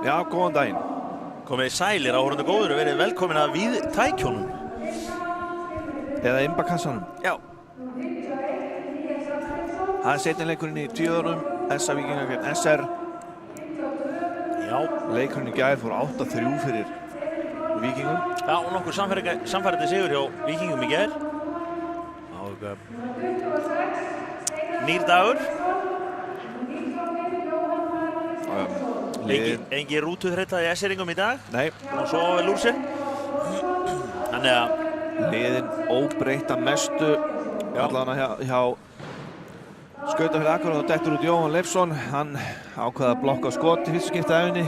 Já, góðan daginn. Komið sælir áhorfendur góður og verið velkomin að við tækjónum. Eða Imbakassanum. Já. Það er seinni leikurinn í tíðunum, SA Víkingar gegn SR. Já. Leikurinn í gær fór 8-3 fyrir Víkingum. Já, og nokkur samfærandi sigur hjá Víkingum í gær. Og nýr dagur. Engin rútuþreyta í SR-ingum í dag. Nei. Og svo vel úr sér. Þannig að liðin óbreytt að mestu allavega hjá Skautafélag Akureyrar og dettur út Jóhann Leifsson. Hann ákvað að blokka skot í fyrsta skipti af henni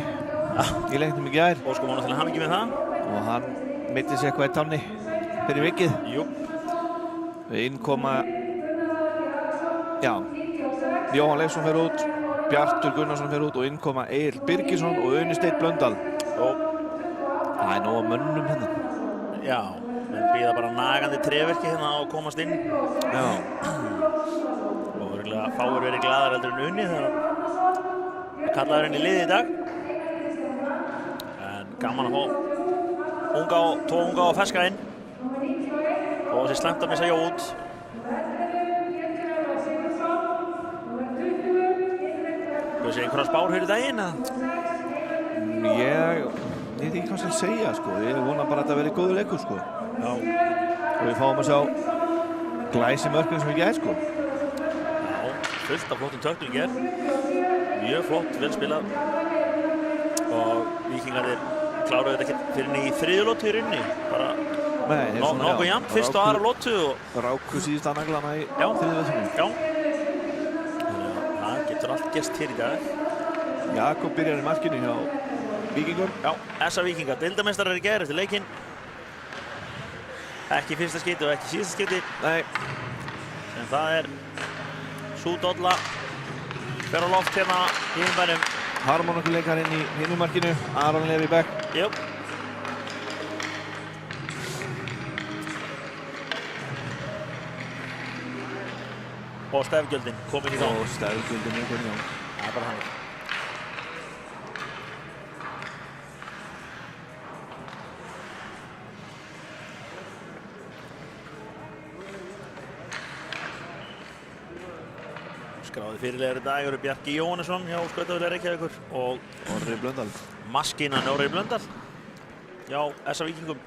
í leiknum í gær. Og sko mánu til að hamingju með það. Og hann mitti sig eitthvað í tánni fyrir vikið. Jú. Innkoma, já, Jóhann Leifsson fer út, Bjartur Gunnarsson fer út og innkoma Egill Birgisson og Uni Steinn Blöndal. Það er nóg af mönnum hérna. Já, menn bíða bara nagandi trefverki hérna og komast inn. Já. Og örugglega fáir verið glaðar heldur en Uni þegar kallaður inn í liðið í dag. En gaman að fá tvo unga og ferska inn. Og þessi slæmt að missa út. Þú sé einhverja spár hér í daginn? Ég veit ekki hvað sem segja, sko. Ég vona bara að þetta verði góður leikur, sko. Já. Og við fáum að sjá glæsi mörkum sem við gæði, sko. Já, fullt af flottum töknum í gær. Mjög flott, vel spilað. Og Víkingarnir kláruðu þetta ekki fyrir í þriðju lotu í rauninni. Bara nokkuð jafnt, fyrst og aðra lotu. Ráku síðustu naglana í þriðju lotunum. Já. Það getur allt gerst hér í dag. Jakob byrjar í markinu hjá Víkingum. Já, SA Víkingar, deildameistarar í gær eftir leikinn. Ekki fyrsta skipti og ekki síðasta skipti. Nei. En það er sú dolla. Fer á loft hérna í innbænum. Harmon okkur leikar inn í hinum markinu. Aron Levi Beck. Jú. Og stefgjöldin komin í gang. Og stefgjöldin komin í gang. Það er bara hann. Skráði fyrirlegar í dag eru Bjarki Jóhannesson hjá Skautafélagi Reykjavíkur og Orri Blöndal. Maskinan Orri Blöndal hjá SA Víkingum.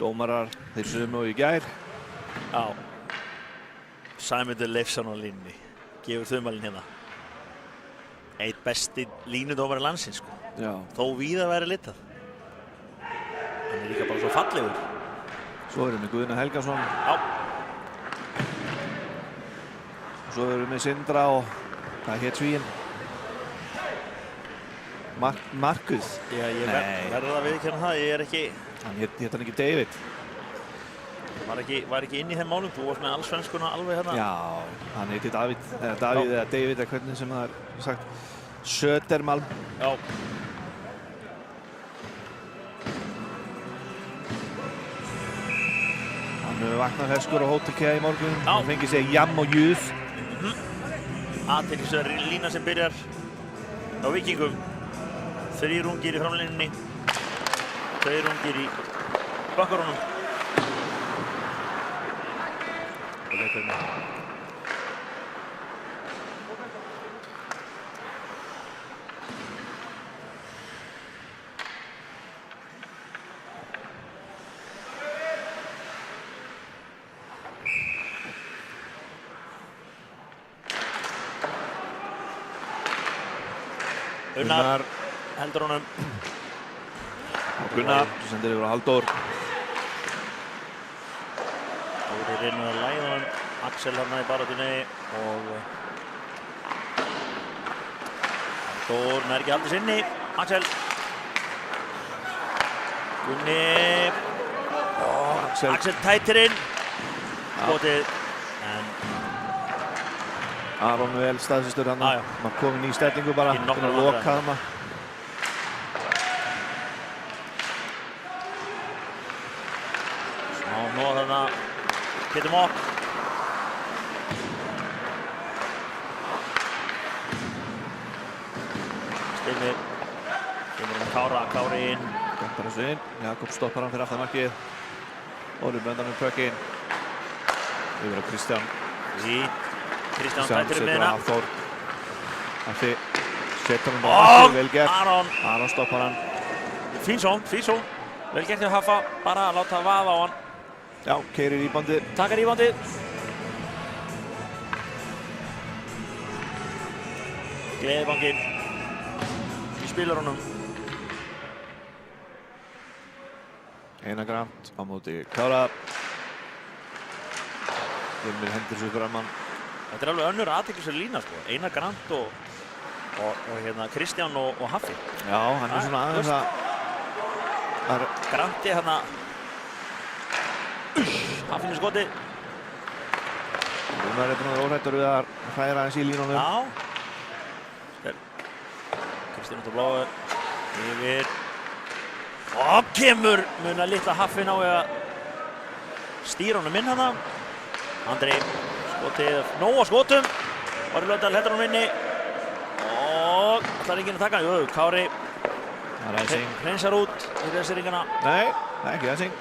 Dómarar þeir sömu og í gær. Já. Sæmundur Leifsson á línunni. Gefur þumalinn hérna. Eitt besti línudómari landsins, sko. Já. Þó víða væri litað. Hann er líka bara svo fallegur. Svo erum við Guðna Helgason. Já. Svo erum við með Sindra og hvað hétt svíinn? Markuð. Já, ég verður að viðurkenna það. Ég er ekki... Hann hétt hann ekki David. Var ekki inn í þeim málum. Þú varst með allsvenskuna alveg hérna. Já, hann heiti David eða David eða hvernig sem það er sagt. Södermalm. Já. Hann hefur vaknað ferskur á Hótel Kea í morgun. Já. Hann fengið sér jamm og júð. Athyglisverð lína sem byrjar á Víkingum. 3 ungir í framlínunni. 2 ungir í bakkarunum. Og leikur með. Gunnar heldur honum. Gunnar sendir yfir á Halldór. Dóri reynir að læða honum. Axel hérna í baráttunni og Halldór nær ekki aldrei sinni. Axel. Gunni. Axel tætir inn. Skotið. En Aron vel staðsistur hann. Maður komin í stellingu bara. Ekki nokkur að loka hana. Nú þarna Pétur Mokk. Styrmir. Kemur Kári inn. Dempar þessu inn. Jakob stoppar hann fyrir aftan markið. Óli Blöndal með pökkinn. Yfir á Kristján. Kristján tættir miðina. Haffi setur hann á markið, vel gert. Aron stoppar hann. Fín són. Vel gert hjá Haffa, bara að láta vaða á hann. Já, keyrir íbandið. Takkar íbandið. Gleðibankinn í spilarunum. Einar Grant á móti Kára. Emil hendur sig fram hann. Þetta er alveg önnur athyglisverð lína sko. Einar Grant og hérna Kristján og Haffi. Já, hann er svona aðeins að Granti hérna Haffi með skoti. Rúnar er búinn að vera óhrættur við að hræra aðeins í línunum. Já. Kristján út á bláu. Yfir. Og kemur mun að litla Haffi nái að stýra honum inn hana. Andri skotið, nóg á skotum. Orri Blöndal heldur honum inni. Og ætlar enginn að taka hann. Jú, Kári hreinsar út í reserringana. Nei, það er ekki rensing.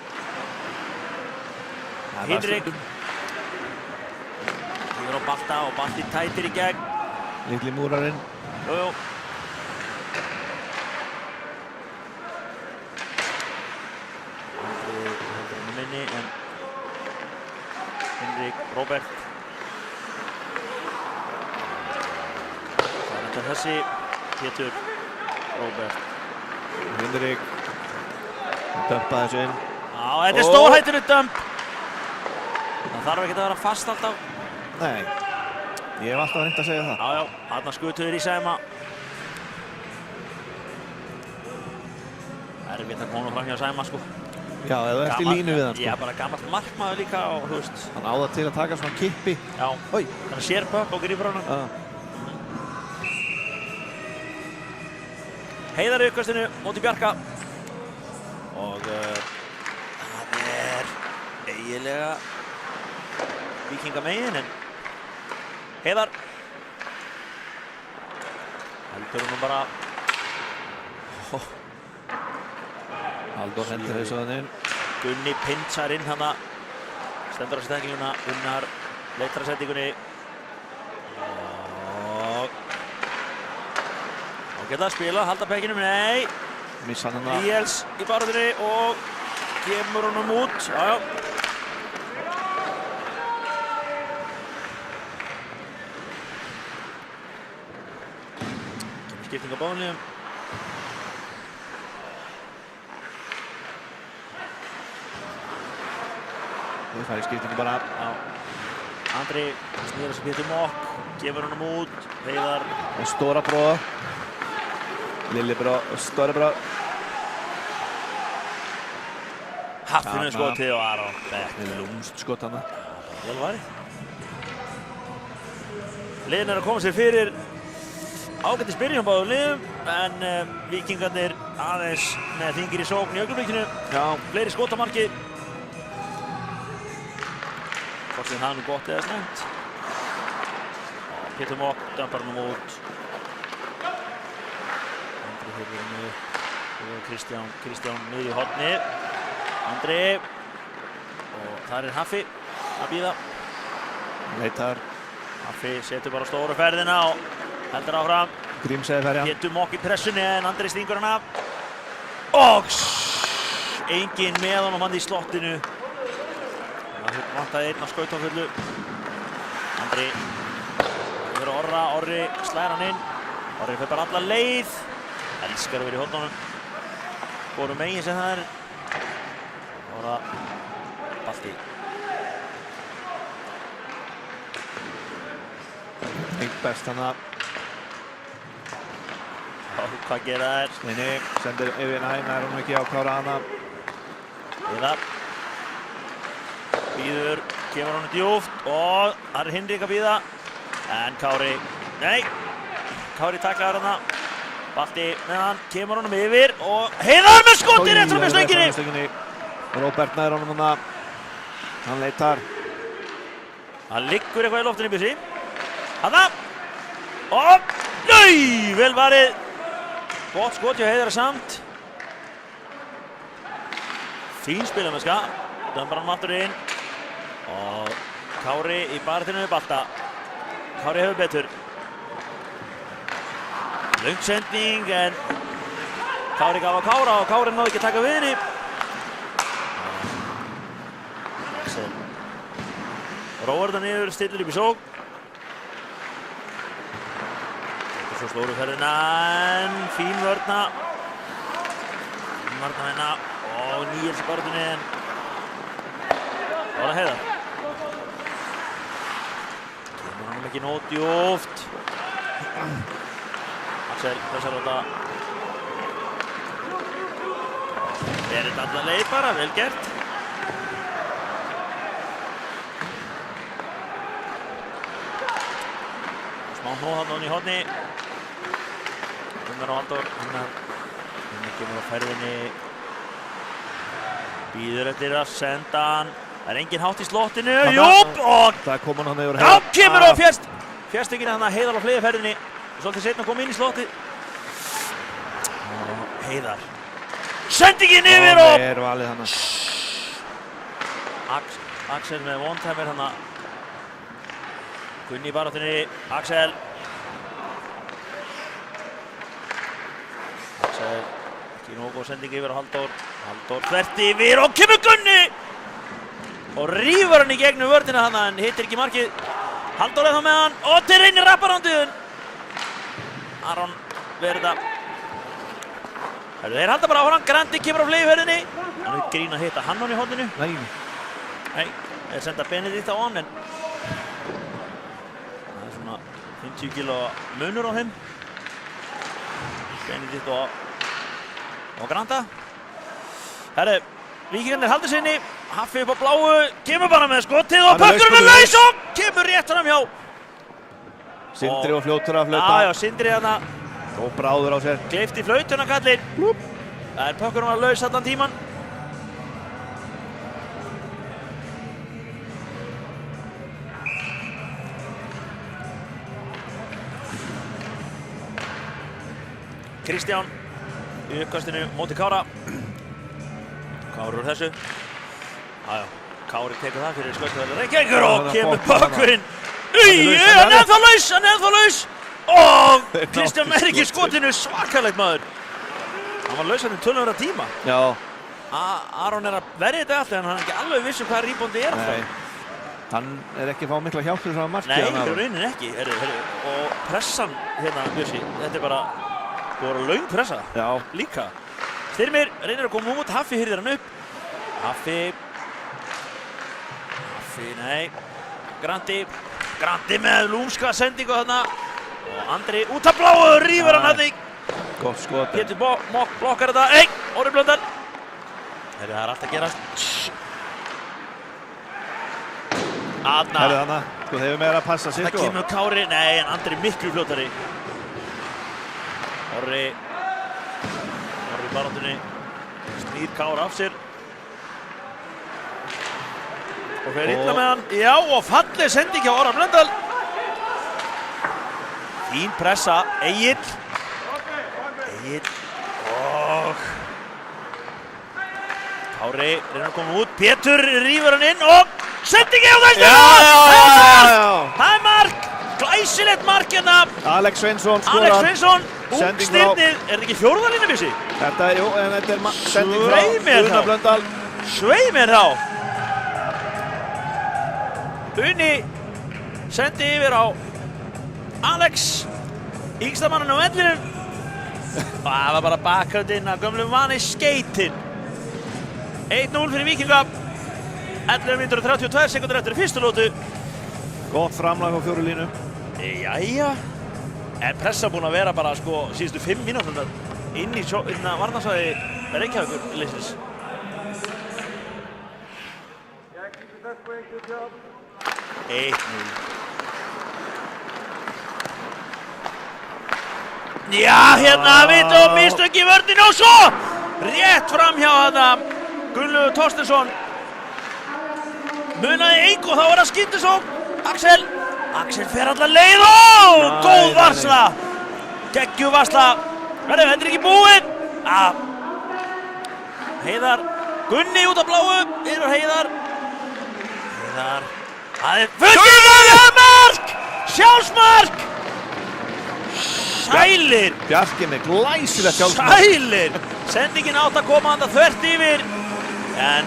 Hinrik. Yfir á Balta og Balti tætir í gegn. Litli múrarinn. Jú. Andri heldur honum inni en Hinrik, Róbert. Það er þessi Pétur, Róbert. Hinrik. Dömpa þessu inn. Já, þetta er stórhættulegt dömp. Það þarf ekki að vera fast alltaf. Nei. Ég hef alltaf reynt að segja það. Já, þarna skutuður í Sæma. Erfitt að koma fram hjá Sæma sko. Já, eða þú ert í línu við hann sko. Já, bara gamall markmaður líka og þú veist. Hann á það til að taka svona kippi. Já. Oj. Þannig að sér pökk og grípur hann. Heiðar í uppkastinu móti Bjarka. Og það er eiginlega Víkingamegin en Heiðar heldur hún bara Halldór hendur þessu þannig inn. Gunni pinsar inn hana stendur á steklinguna, Gunnar leitar að setningunni og ágætlega að spila, halda pekkinum, nei missa hann hana. Níels í barðinni og kemur honum út. Já. Kemur skipting á báðum liðum. Þau fara í skiptingu bara. Já. Andri snýður þessi Pétur Mokk, gefur honum út, Heiðar. Stóra bróða. Lilli bróða, stóra bróða. Haffi með skotið og Aron Beck. Lúmst skot hana. Vel varið. Liðin er að koma sér fyrir ágætis byrjun á báðum liðum en Víkingarnir aðeins með þingir í sókn í augnablikinu. Já. Fleiri skot á marki. Hvort sem það er nú gott eða snemmt. Pétur Mokk dömpar hann út. Andri hefur hann upp. Kristján niður í horni. Andri. Og þar er Haffi að bíða. Leitar. Haffi setur bara stóru ferðina og heldur áfram. Grímseyði ferja. Pétur Mokk í pressunni en Andri stingur hann af. Og enginn með honum hann í slottinu. Það vantaði einn á skautófullu. Andri yfir Orra, Orri slæðir hann inn. Orri fer bara alla leið. Elskar að vera í hornunum. Hvorum megin sem það er. Orra, Balti. Eitt best hana. Hvað gera þær? Steini sendir yfir hæna, er hún ekki á Kára hana. Heiðar. Býður, kemur honum djúpt og það er Hinrik að býða. En Kári, nei. Kári taklaður hana. Balti með hann, kemur honum yfir og Heiðar með skoti rétt fram með stönginni. Róbert nær honum hana. Hann leitar. Það liggur eitthvað í loftinu í bjössi. Hanna! Og, nei, vel varið. Gott skot hjá Heiðara samt. Fín spilamennska. Dömbar hann aftur inn. Og Kári í baráttinu við Balta. Kári hefur betur. Löng sending en Kári gaf á Kára og Kári náði ekki að taka við henni. Axel róar það niður, stillir upp í sókn. Þetta er svo stóru ferðina en fín vörna. Fín vörna hérna og Níels í baráttunni en það var það Heiðar. Kemur hann ekki nóg djúpt. Axel pressar á þetta. Verið alla leið bara, vel gert. Smá hnóð hann í horni. Gunnar og Halldór. Gunnar kemur á ferðinni. Bíður eftir að senda hann. Það er engin hátt í slottinu. Júp! Og það kom hann yfir Heiðar. Já, kemur á fjærstöngina hann að Heiðar á fleiri ferðinni. Svolítið seinna að koma inn í slottið. Heiðar. Sendingin yfir og... Það er valið hana. Axel með one-timer hana. Gunni í baráttunni. Axel. Axel. Ekki nógu góð sending yfir á Halldór. Halldór þvert yfir og kemur Gunni! Og rífur hann í gegnum vörnina hana en hittir ekki markið. Halldór er þá með hann og til reynir rapparanduðun. Aron verið það. Þeir halda bara á hann, Grandi kemur á flegiferðinni. Hann er grín að hitta hann í horninu. Nei, þeir senda Benedikt á hann en það er svona 50 kilo munur á þeim. Benedikt og Granda. Herru, Víkingarnir halda sinni. Haffi upp á bláu, kemur bara með skotið og pökkurinn er laus og kemur rétt fram hjá. Sindri og fljótur að flauta. Já, Sindri hérna. Og bráður á sér. Gleypti flautuna kallinn. Það er pökkurinn var laus allan tíman. Kristján í uppkastinu móti Kára. Kári úr þessu. Jájá, Kári tekur það fyrir skautuvelli Reykjavíkur og kemur pökkurinn. Hann er ennþá laus. Og Kristján er ekki skotinu, svakalegt maður. Hann var laus hann í tölvöra tíma. Já. Aron er að verja þetta allt en hann er ekki alveg viss hvað reboundið er alltaf. Nei. Hann er ekki að fá mikla hjálp frá marki. Nei, í rauninni ekki. Og pressan hérna, Bjössi, þetta er bara löng pressa. Já. Líka. Styrmir reynir að koma út, Haffi hyrðir hann upp. Haffi, nei. Grandi með lúmska sendingu þarna. Og Andri út af bláu, rífur hann hann í. Gott skot. Pétur Mokk blokkar þetta. Nei, Orri Blöndal. Það er allt að gerast. Þarna. Þarna. Sko, þeir eru meira að passa sig. Það kemur Kári. Nei, en Andri miklu fljótari. Orri í baráttunni. Snýr Kára af sér. Og fer illa með hann. Já, og falleg sending hjá Orra Blöndal. Fín pressa, Egill og Kári reynir að koma út, Pétur rífur hann inn og sendingi á þessu! Það er mark! Glæsilegt mark hérna! Alex Sveinsson skorar. Alex Sveinsson, ungstirnið, er þetta ekki fjórðalínu Bjössi? Þetta er, jú, en þetta er sending frá Gunnar Blöndal. Svei mér þá! Unni sendi yfir á Alex, yngsta mannan á vellinum. Það var bara bakhöndinn af gömlum vani skeytinn. 1-0 fyrir Víkinga. 11 mínútur og 32 sekúndur eftir fyrstu lótu. Gott framlag á fjórulínu. Jæja. En pressa búin að vera bara sko síðustu 5 mínúturnar inn í varnarsvæði Reykjavíkur liðsins. Já, hérna vitt og mistök í vörninni og svo rétt fram hjá þetta Gunnlaugur Thorsteinsson munaði engu og þá það skyndisókn. Axel fer alla leið og góð varsla. Geggjuð varsla. Þetta ekki búinn. Heiðar, Gunni út á bláu, yfir Heiðar. Það fullið mark! Sjálfsmark! Sælir! Bjarki með glæsilegt sjálfsmark. Sælir! Sendingin átt að koma þarna þvert yfir. En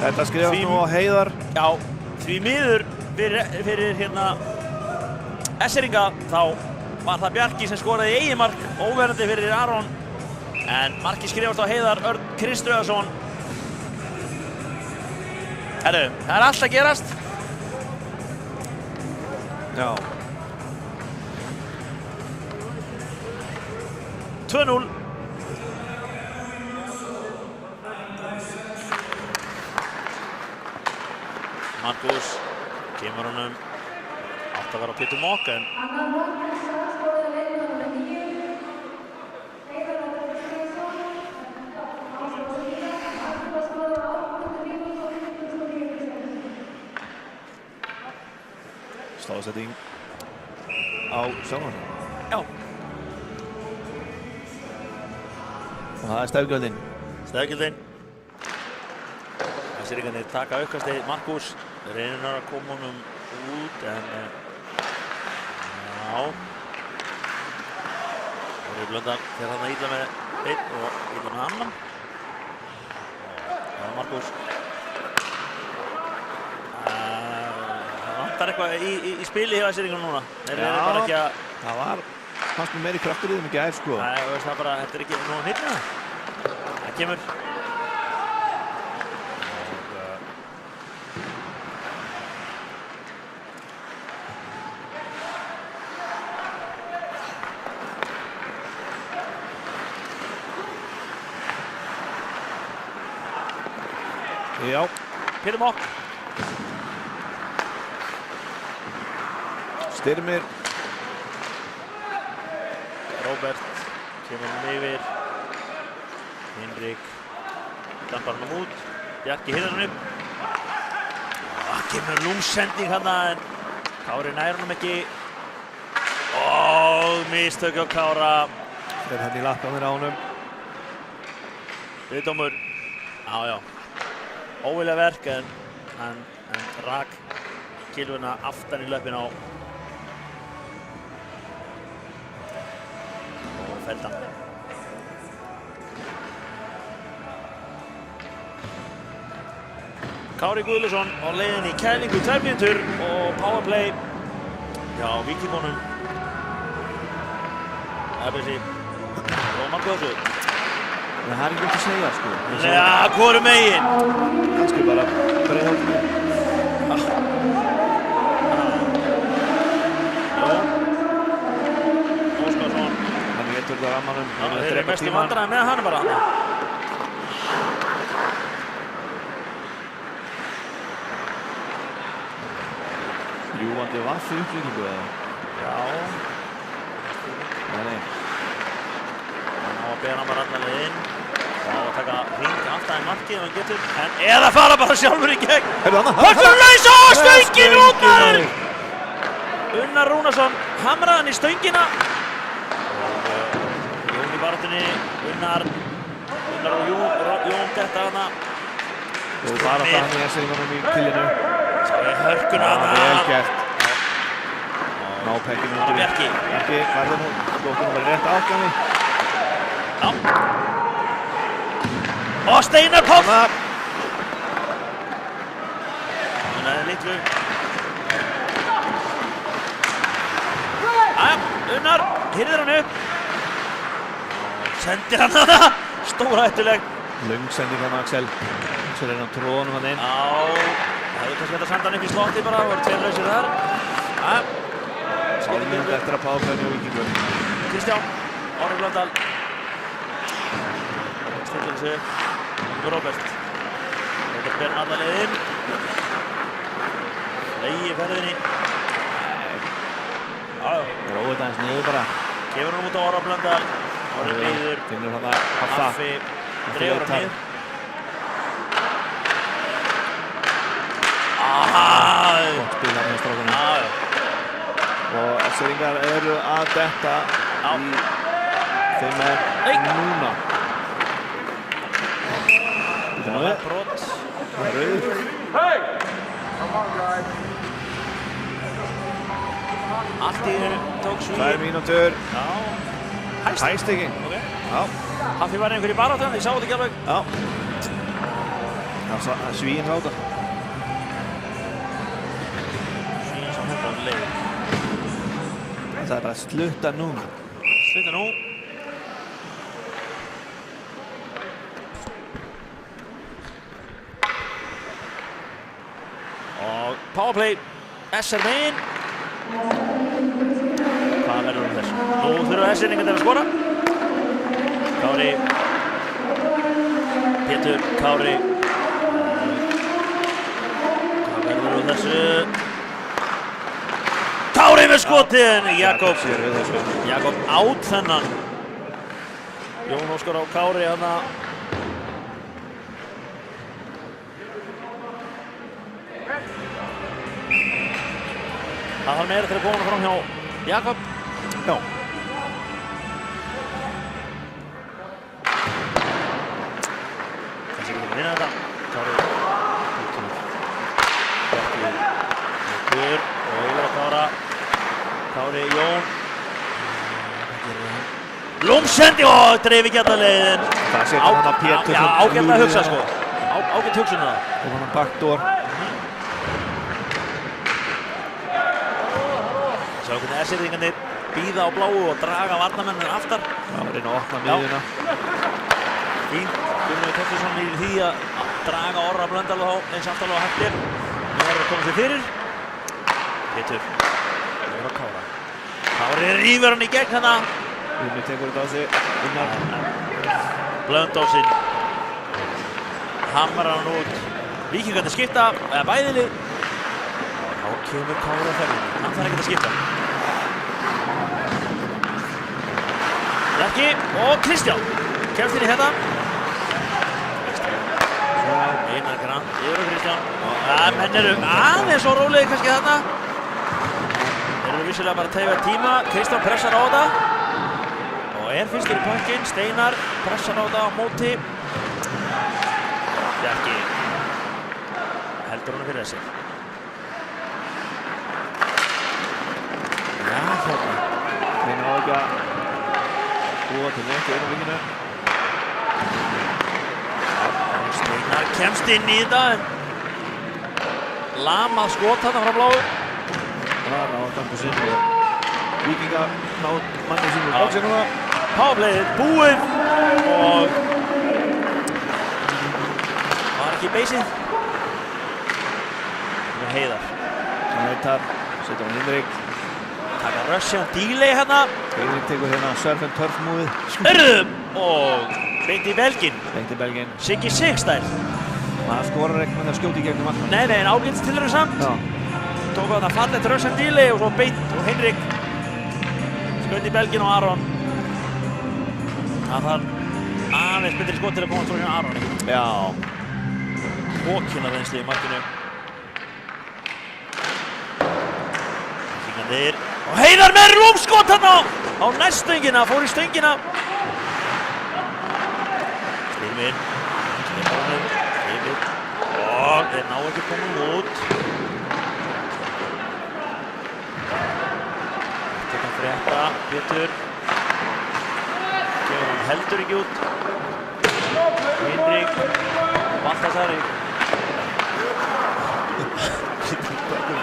þetta skrifast nú á Heiðar. Já, því miður fyrir hérna Esseringa þá var það Bjarki sem skoraði eigin mark, óverandi fyrir Aron. En markið skrifast á Heiðar Örn Kriströðarsson. Herru, það allt að gerast. Já. 2-0. Markus kemur honum átt að vera á Pétur Mokk en Stóðsetting á sjálfan. já. Og það stefgjöldin. Stefgjöldin. Esseringarnir taka aukastið. Markus reynir að koma honum út en já. Blöndal fer þarna illa með einn og illa með annan. Það Markus. Það eitthvað í spili hjá Esseringunum núna. Þeir eru bara ekki að... Það var fannst mér meiri kraftur í þeim ekki sko. Nei, það bara, þetta ekki nú hnitna. Það kemur. Já. Pétur Mokk. Styrmir. Róbert kemur hann yfir. Hinrik dampar hann út. Bjarki hirðar hann upp. Það kemur lúmsending hann en Kári nær honum ekki. Mistök á Kára. Fer hann í lakkanir á honum. Viðdómur. Já. Óvilja verk en hann rak kilvuna aftan í löpin á og feldan. Kári Guðlusson á leiðinni í kælingu 2 mínútur og powerplay hjá Víkingunum. Það er þessi Rómar Góðsson. Það er ekki að segja sko. Já, hvoru megin? Kannski bara Breiðholtinu. Óskarsson. Hann getur það rammanum. Þeir eru mestu vandræði með hann bara. Ljúfandi vaff í upplýningu eða? Já. Nei. Hann á að bera hann bara allar inn. Og á að taka hring alltaf í markið ef hann getur. Eða fara bara sjálfur í gegn. Höllur laus á stöngin út maður! Unnar Rúnarsson hamraði hann í stöngina. Og Jón í baráttunni. Unnar og Jón detta hana. Og bara það hann í Esseringunum í killinu. Sá ég hörkuna hana. Vel gert. Ná pekkinu út í. Bjarki farði nú. Lóttunum var rétt ákvæmi. Já. Og Steinar Páll. Unnar litlu. Unnar hirðir hann upp. Sendir hann hana. Stórhættuleg. Löng sending hann Axel. Svo hann tróðunum hann inn. Já. Það hefði kannski hægt að senda hann upp í slotti bara. Það voru 2 lausir þar. Sálmynd eftir að powerplayinu og Víkingur. Kristján. Orri Blöndal. Stillir þessu. Róbert. Róbert ber hann alla leið inn. Legi ferðinni. Róið aðeins niður bara. Gefur hann út á Orra Blöndal. Orri leiður. Finnur hann að hafta. Affi dreifur hann niður. Gott spil hann með strákunum. Og Seringar eru að detta í þeim núna. Það var brot. Rauður. Allt í tók Svíinn. 2 mínútur. Já. Hæstekking. Ok. Já. Haffi var einhver í baráttunum, ég sá þetta ekki alveg. Já. Svíinn ráta. Svíinn sem hendur á leið. Það er bara að slutta núna. Slutta nú. Og powerplay. SR megin. Hvað verður þessu? Nú þurfa SR-ingar til að skora. Kári. Pétur, Kári. Hvað verður þessu? Kári með skotin! Jakob át þennan. Jón Óskar á Kári hana. Það þarf meira til að koma fram hjá Jakob. Já. Þessi getur að vinna þetta. Kári. Pétur og yfir að Kára. Kári, Jón. Lómsendi og dreif ekki alla leiðin. Það setur hann að Pétur. Já, ágætt að hugsa sko. Ágætt hugsun það. Og hann backdoor. Sjá hvernig SR-ingarnir bíða á bláu og draga varnarmennir aftar. Já, reyna að opna miðjuna. Fínt, Guðmundur Þorsteinsson í því að draga Orra Blöndal og eins aftarlega á hættir. Nú verður að koma sér fyrir. Pétur, yfir á Kára. Kári rífur hann í gegn hérna. Guðmundur tekur þetta á sig. Blöndalsinn hamrar hann út. Víkingarnir skipta, eða bæði lið. Þá kemur Kári á ferðinni. Hann þarf ekkert að skipta. Bjarki og Kristján kemst inn í þetta. Einar Grand yfir á Kristján. Menn eru aðeins svo rólegir kannski þarna. Þeir eru vissulega bara að teyfa tíma. Kristján pressar á þetta. Og er fyrstur í pökkinn. Steinar pressar á þetta á móti. Bjarki heldur honum fyrir þessi. Já, hérna. Þeir ná ekki að búa til neitt í augnablikinu. Steinar kemst inn í þetta en lamað skot þarna frá bláu. Það ná dampu sinn og Víkingar ná manni sín úr bóksi núna. Powerplayið búið og var ekki beysið. Það er Heiðar. Hann leitar, setur hann Hinrik. Taka Russian delay hérna. Hinrik tekur hérna surf and turf múið. Hörðum og beint í belginn. Beint í belginn. Siggi Sigstæl. Maður skorar ekki með það skjóti í gegnum markmann. Nei, en ágætis tilraun samt. Já. Tók þarna fallegt Russian delay og svo beint og Hinrik skaut í belginn og Aron. Það þarf aðeins betri skot til að komast frá hérna Aroni. Já. Hókina reynsli í markinu. Víkingarnir og Heiðar með rúmskot þarna á næststöngina, fór í stöngina. Styrmir og þeir ná ekki komið út. Þetta kan frétta, Pétur. Gefur hann heldur ekki út. Hinrik, Baltasar.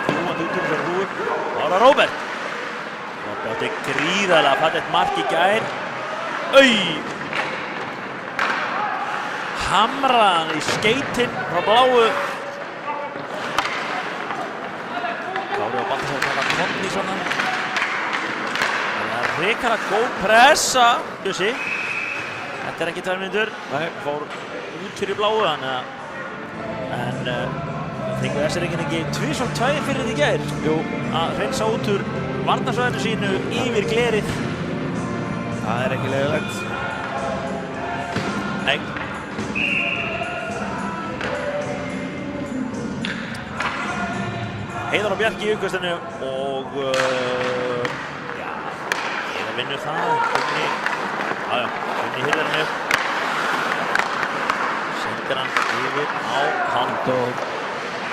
Hrúandi út úr þessari hrúu. Ára Róbert. Róbert er gríðarlega fallegt mark í gær. Hamraðan í skeytinn frá bláu. Kári og Baltasar taka tónn í svona. Það er hrikalega góð pressa. Jussi. Þetta er ekki 2 mínútur. Nei. Fór út fyrir bláu þannig að en fengu SR-ingin ekki 2-2 fyrir því gær. Jú. Að hreinsa út úr varnarsvæðinu sínu yfir glerið. Það er ekki leiðilegt. Nei. Heiðar og Bjarki í uppkastinu og já, Heiðar vinnur það. Gunni hirðir hann upp. Sendir hann yfir á Halldór.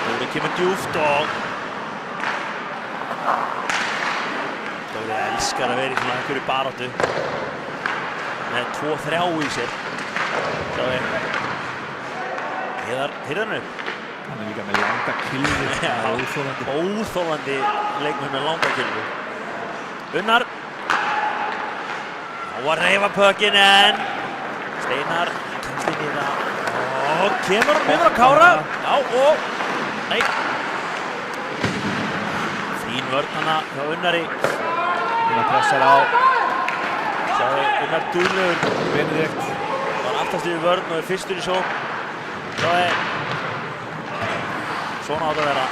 Dóri kemur djúpt og Dóri elskar að vera í svona einhverju baráttu með 2-3 í sér. Heiðar hirðir hann upp. Hann líka með langa kylfu. Óþolandi leikmenn með langa kylfu. Unnar. Á að reifa pökkinn en Steinar kemst inn í það. Og kemur hann yfir á Kára. Já og nei. Fín vörn hana hjá Unnari. Unnar pressar á. Sjáðu Unnar duglegur. Benedikt. Var aftast yfir vörn og fyrstur í sókn. Svona átt að vera.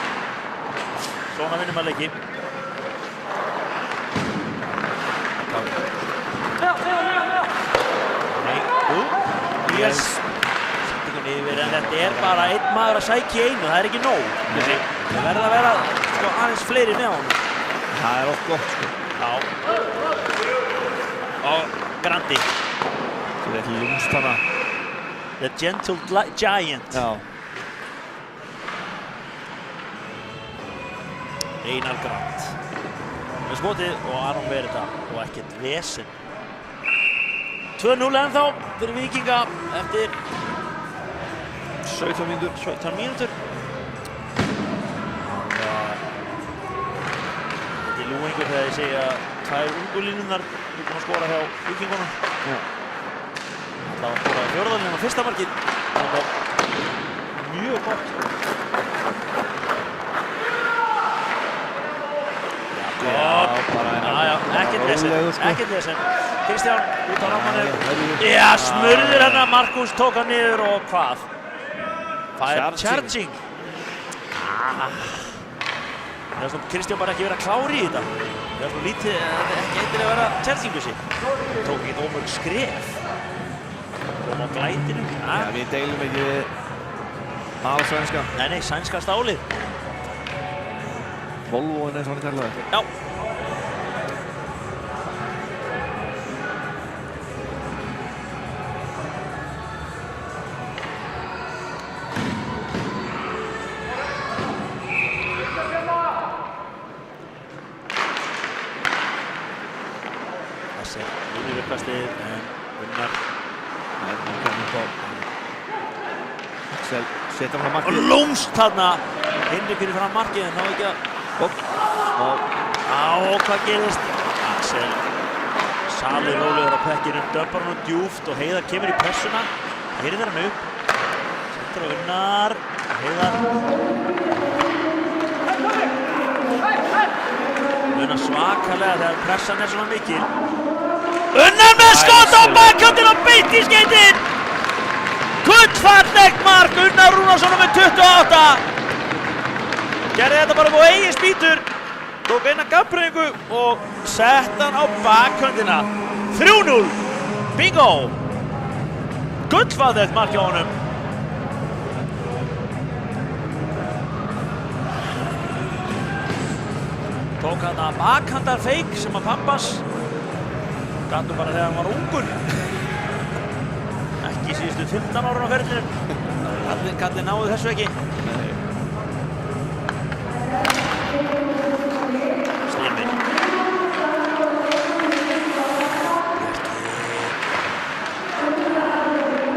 Svona vinnum að leiki. Nei, Níels setur hún yfir en þetta bara einn maður að sækja í einu, það ekki nóg. Það verður að vera aðeins fleiri með honum. Það oft gott Já. Og Grandi. Svo ekki lúmst hana. The Gentle Giant. Já. Einar Grant með skotið og Aron Verita og ekkert vesen. 2-0 ennþá fyrir Víkinga eftir 17 mínútur. Þetta er lúengur þegar ég segja að 2 ungulínurnar eru búin að skora hjá Víkingunum. Það var skorað í fjórðalínu á fyrsta markið. Það var mjög gott. Ekkert vesen. Kristján út á rámanum. Já, smurður hérna. Markus tók hann niður og hvað? Fær charging. Það er svona Kristján bara ekki verið að klára í þetta. Það er svona lítið, ekki eitthvað að vera chargingu sig. Tók ekki ómörg skref. Kom á glætinu. Já, við deilum ekki við alsvenska. Nei, sænska stálið. Volvoin eins og hann kallaði. Já. Þessi lúnir uppkastið en Unnar. Axel setur hann á markið. Og lúmst þarna. Hinrik fyrir fram markið en þá ekki að hvað gerist? Axel salir rólegur á pekkinum, dömpar hann djúpt og Heiðar kemur í pressuna. Hirðir hann upp. Sendur á Unnar. Heiðar. Unnar svakalega þegar pressan er svona mikil. Unnar með skot á bakkantinn og beint í skeytin! Gullfallegt mark Unnar Rúnarsson með 28. Gerði þetta bara á eigin spýtur. Tók eina gabbreifingu og sett hann á bakhöndina. 3-0. Bingo! Gullfallegt mark hjá honum. Tók hann að bakhandarfeik sem að pappans gattu bara þegar hann var ungur. Ekki síðustu 15 ára á ferlinum. Kallinn náði þessu ekki. Styrmir.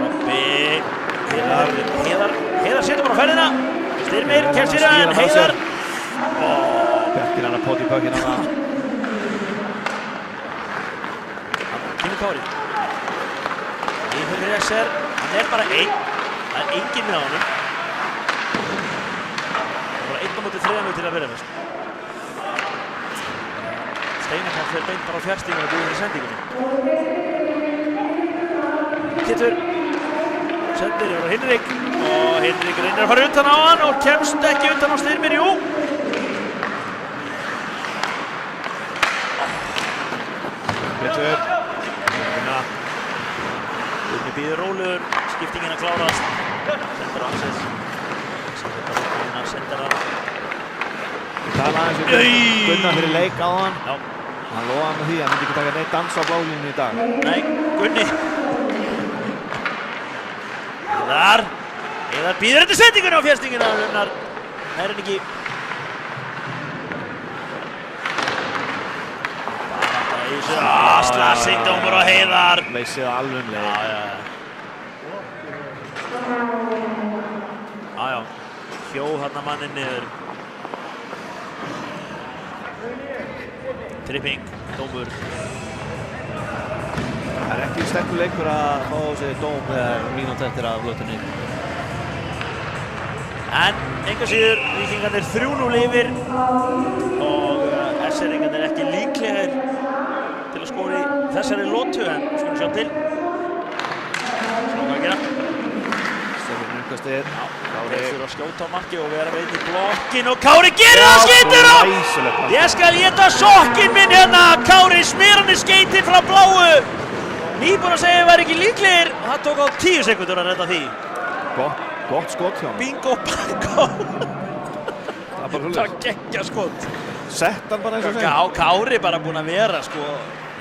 Robbi. Heiðar setur bara á ferðina. Styrmir, kemst sér en Heiðar. Bjarkir hann að pota í pökkinn hana. Kemur Kári. Íhverjur Resser. Hann er bara einn. Það er enginn með honum. Það er bara 1 á móti 3 til að byrja með. Steinarkall fer beint bara á fjarstíðinu og búið í sendingunni. Kittur. Sendir yfir á Hinrik. Og Hinrik reynir að fara utan á hann og kemst ekki utan á Styrmir, jú. Kittur. Gunni býður rólegur, skiptingin að klárast. Sendir á Axel. Sendir hann. Tala aðeins við Gunnar fyrir leik á hann. Já. Hann lofaði hann því að hann myndi ekki taka neitt dans á blálínunni í dag. Nei, Gunni. Heiðar býður eftir sendingunni á fjærstingina. Runnar nær hann ekki. Slassing dómur á Heiðar. Leysið alveg um leik. Já. Hjó þarna manninn niður. Tripping, dómur. Það er ekki sterkur leikur að fá sér dóm þegar mínútu eftir af lötunni. En enga síður, Víkingarnir 3-0 yfir og SR-ingarnir ekki líklegir til að skora í þessari lotu, en við skulum sjá til. Sjá hvað að gera. Stefnir Núkastegir. Kári fyrir að skjóta á marki og vera veit í blokkin og Kári gerir það, skeytir á! Ég skal éta sokkinn minn hérna, Kári smerandi skeyti frá bláu. Nýbúinn að segja að það væri ekki líklegir, það tók á 10 sekúndur að redda því. Gott skot hjá hann. Bingo bango. Það bara Það geggja skot. Sett hann bara eins og þeim. Já, Kári bara búinn að vera sko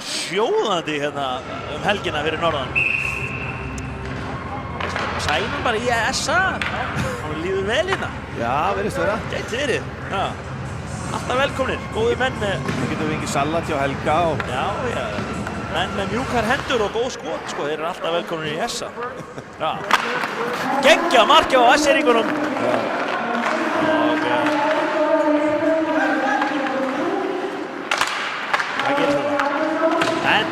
sjóðandi hérna helgina fyrir norðan. Sænum bara í SA. Hann líður vel hérna. Já, verðist vera. Gæti verið. Já. Alltaf velkomnir, góði menn með... Við getum fengið salat hjá Helga og... Já. Menn með mjúkar hendur og góð skot, sko, þeir eru alltaf velkomnir í SA. Já. Geggja marki á SR-ingunum. Já. Og... Hvað gerir það? En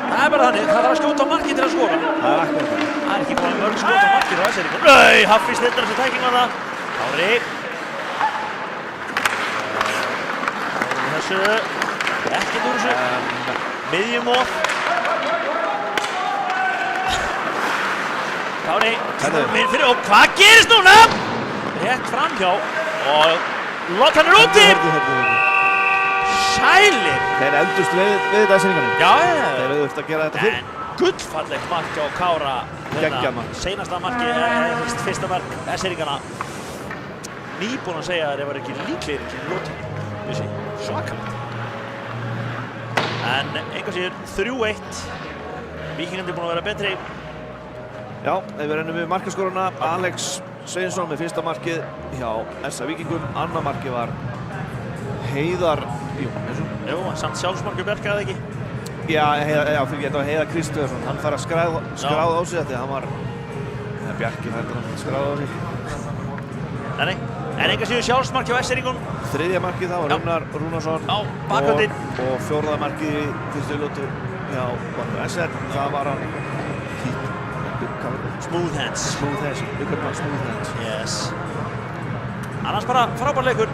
það er bara þannig, það þarf að skjóta á marki til að skora. Það er akkurat það. Það er ekki búin mörg skot á marki á SR-ingunum. Nei, Haffi snillar þessu tækling á það. Kári. Þessu. Ekkert úr þessu. Miðjum og Kári minn fyrir og hvað gerist núna? Rétt framhjá og hann er úti. Sælir. Þeir eldust við þetta SR-ingarnir. Já. Þeir eru þurft að gera þetta fyrr. En gullfallegt mark á Kára. Geggja mark. Seinasta marki, fyrsta mark SR-ingarna. Nýbúinn að segja að þeir var ekki líklegir í lotunni. Vissi, svakalegt. En enga síður 3-1. Víkingarnir búin að vera betri. Já, við rennum við markaskoruna. Alex Sveinsson með fyrsta markið hjá SA Víkingum. Annað markið var Heiðar Jónsson. Jú, samt sjálfsmarkur Bjarka eða ekki? Já, fyrir þetta var Heiðar Kristjánsson. Hann fær að skráða á sig þetta. Hann var... Bjarki fær að skráða á sig. Nei. En enga síður sjálfsmark hjá SR-ingum. Þriðja markið það var Runnar Rúnarsson. Á bakhöndin. Og fjórða markið í fyrstu lotu hjá SR. Það var hann... Smooth hands. Smooth hands. Yes. Annars bara frábær leikur.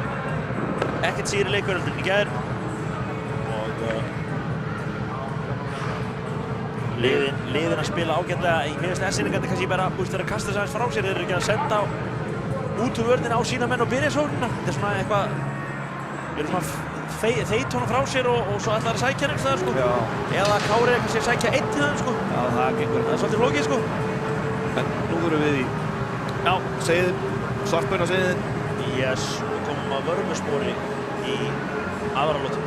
Ekkert síðri leikur heldur en í gær. Og... liðin að spila ágætlega. Mér finnst SR-ingarnir kannski bara þeir að kasta þess aðeins frá sér. Þeir eru ekki að senda út úr vörðina á sína menn og byrja sóknina. Þetta er svona eitthvað... Við erum svona þeyt honum frá sér og svo ætlar að sækja hann einhvers staðar, sko. Já. Eða Kári eitthvað sem sækja einn til það, sko. Já, það gengur. Það er svolítið flókið, sko. En nú vorum við í... Já. Seiðin, Svartbauna Seiðin. Yes, við komum að vörmuspori í aðra lotu.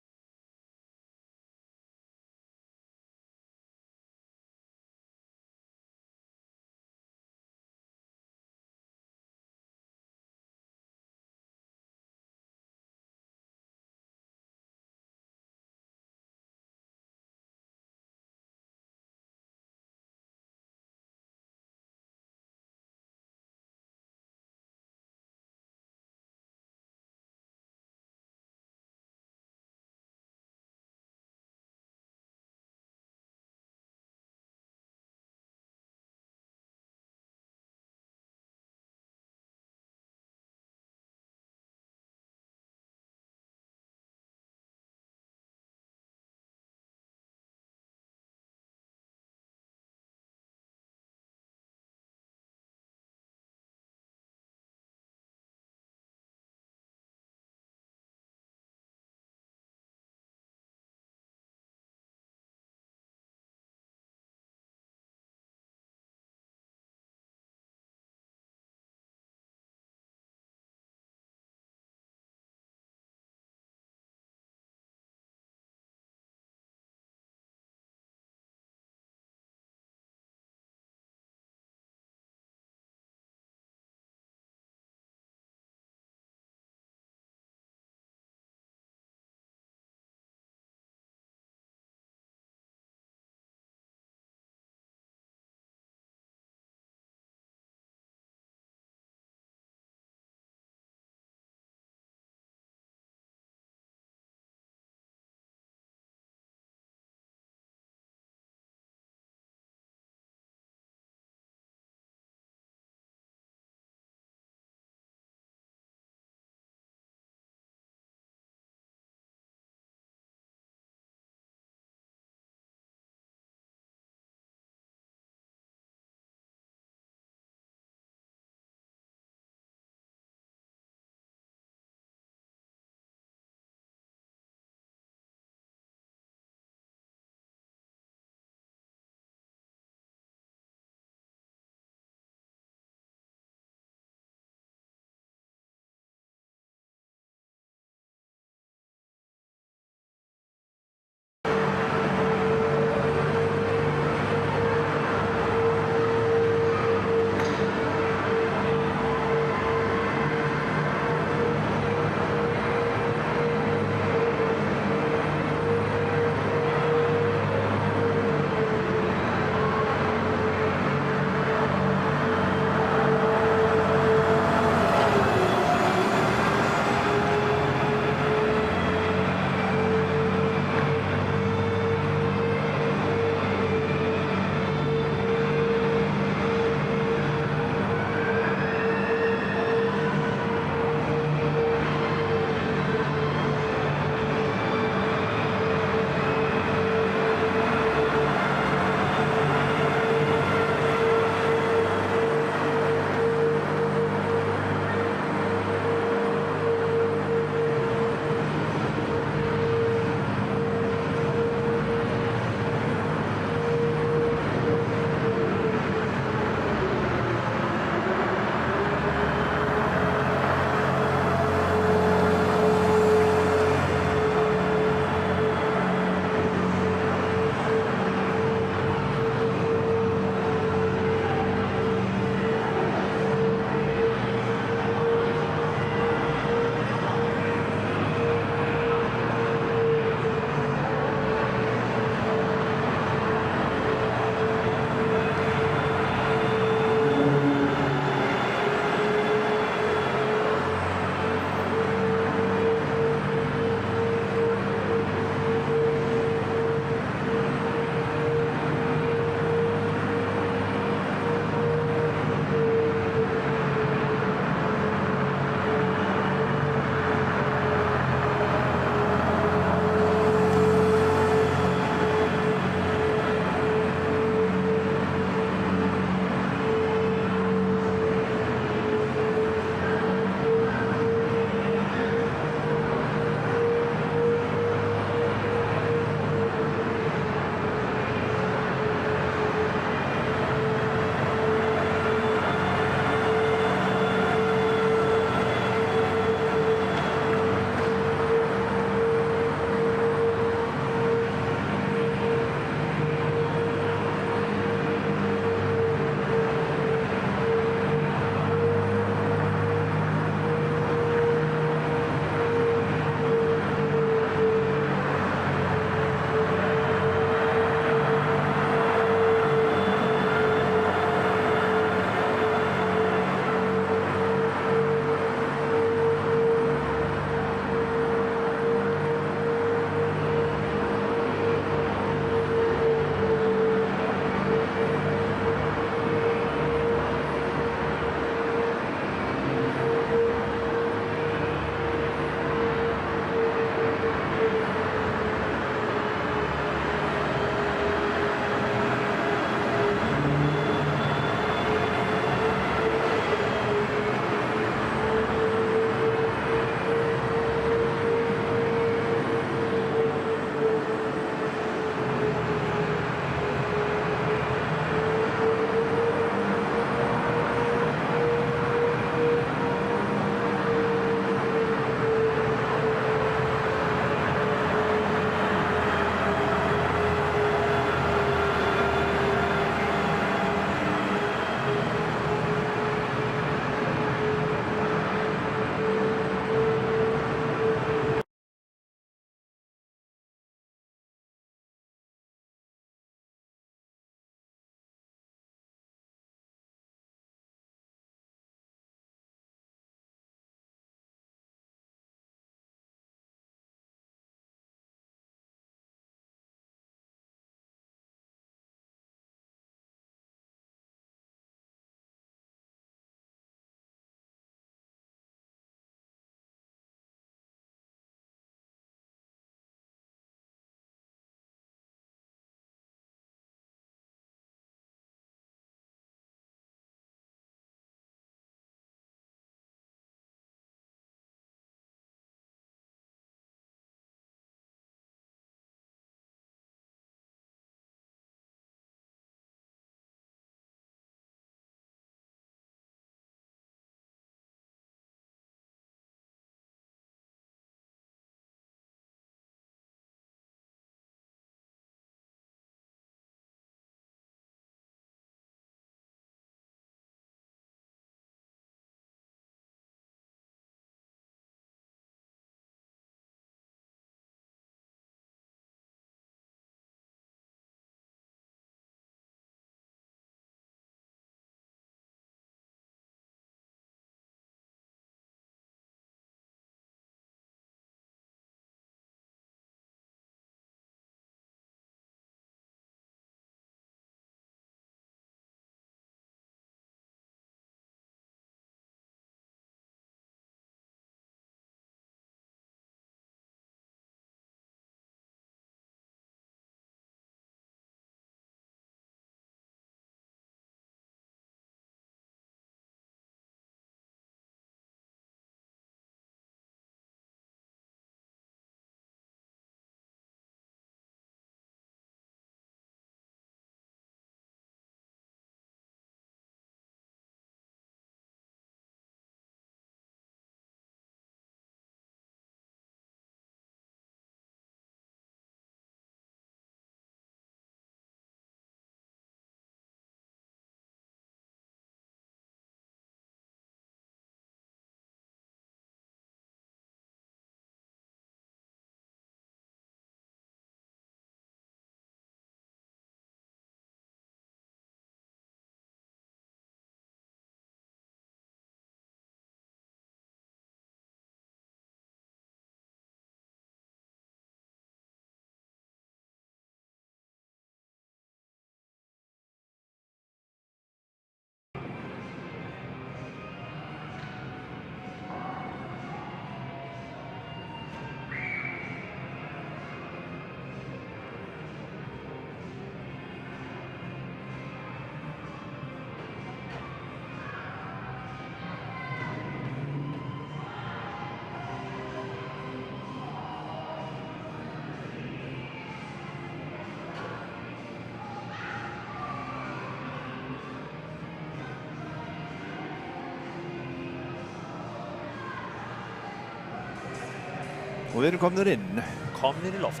Og við erum komnir inn. Komnir í loft.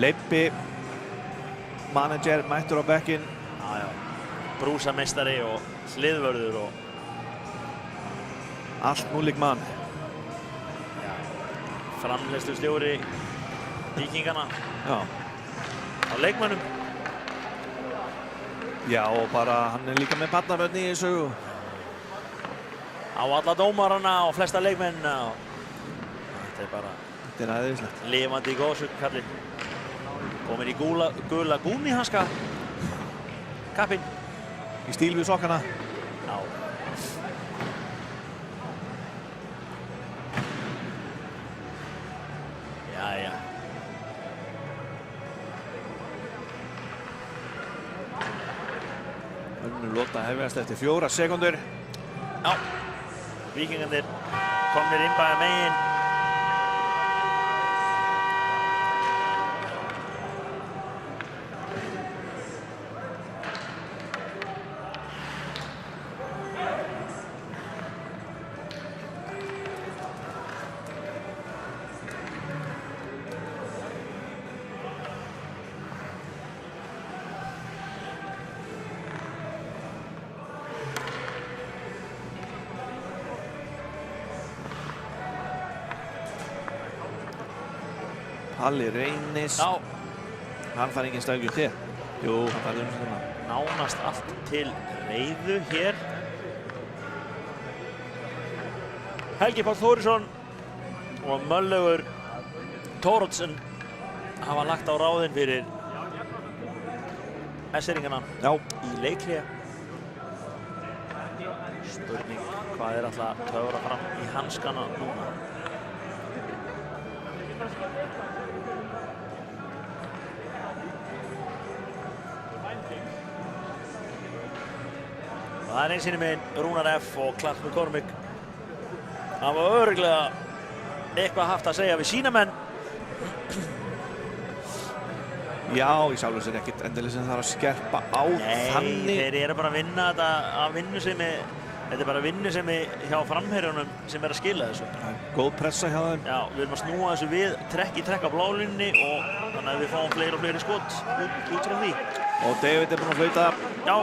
Leibbi, manager, mættur á bekkinn. Já. Brúsameistari og hliðvörður og allt múlik mann. Framleiðslustjóri Víkingana. Já. Á leikmönnum. Já, og bara hann líka með barnabörn í þessu. Á alla dómarana og flesta leikmennina. Þetta bara... Þetta æðislegt. Lifandi í góðsögn, kallinn. Komin í gula gúmíhanska. Kappinn. Í stíl við sokkana. Já. Jæja. Önnur lota hefjast eftir 4 sekúndur. Já. Víkingarnir komnir inn bæja megin. Palli Reynis. Já. Hann fær engin stönglu til. Jú, hann fær umstuna. Nánast allt til reiðu hér. Helgi Páll Þórisson og Möllaugur Thoroddsen hafa lagt á ráðin fyrir S-eringana í leikhlé. Spurning hvað alltaf að töfra fram í hanskana núna. Það einsinni meginn Rúnar F og Clark McCormick. Það var örugglega eitthvað haft að segja við sína menn. Já, ég sjálfur sér ekkert endilega sem þarf að skerpa á þannig. Nei, þeir eru bara að vinna þetta að vinnusemi. Þetta er bara vinnusemi hjá framherjunum sem er að skila þessu. Góð pressa hjá þeim. Já, við erum að snúa þessu við, trekk í trekk á blálínni og þannig að við fáum fleiri og fleiri skot út frá því. Og David er búinn að flauta. Já,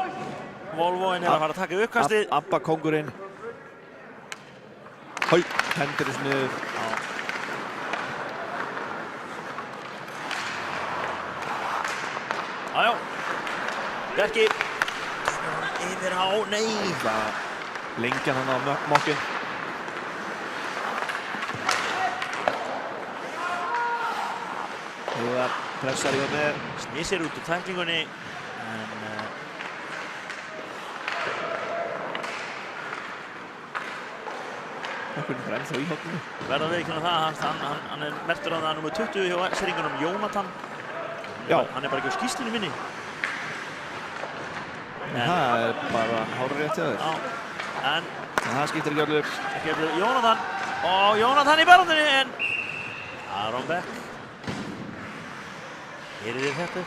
Volvoinn er að fara að taka uppkastið. Abba kóngurinn. Hæ, hendur þessu niður. Jájá, Bjarki yfir á, nei. Lengjan hann á mokkinn. Það pressar í honum. Snýsir út úr tæklingunni. Hvernig er ennþá í hóttinu? Verða við ekki það, hann er merktur að það nr. 20 hjá S-eringunum, Jónatan. Já. Hann er bara ekki á skýrslunni minni. Það er bara hárrétt hjá þér. Já, en það skiptir ekki öllu. Ekki öllu, Jónatan. Og Jónatan í baráttunni, en Aron Beck. Heyrið þið þetta?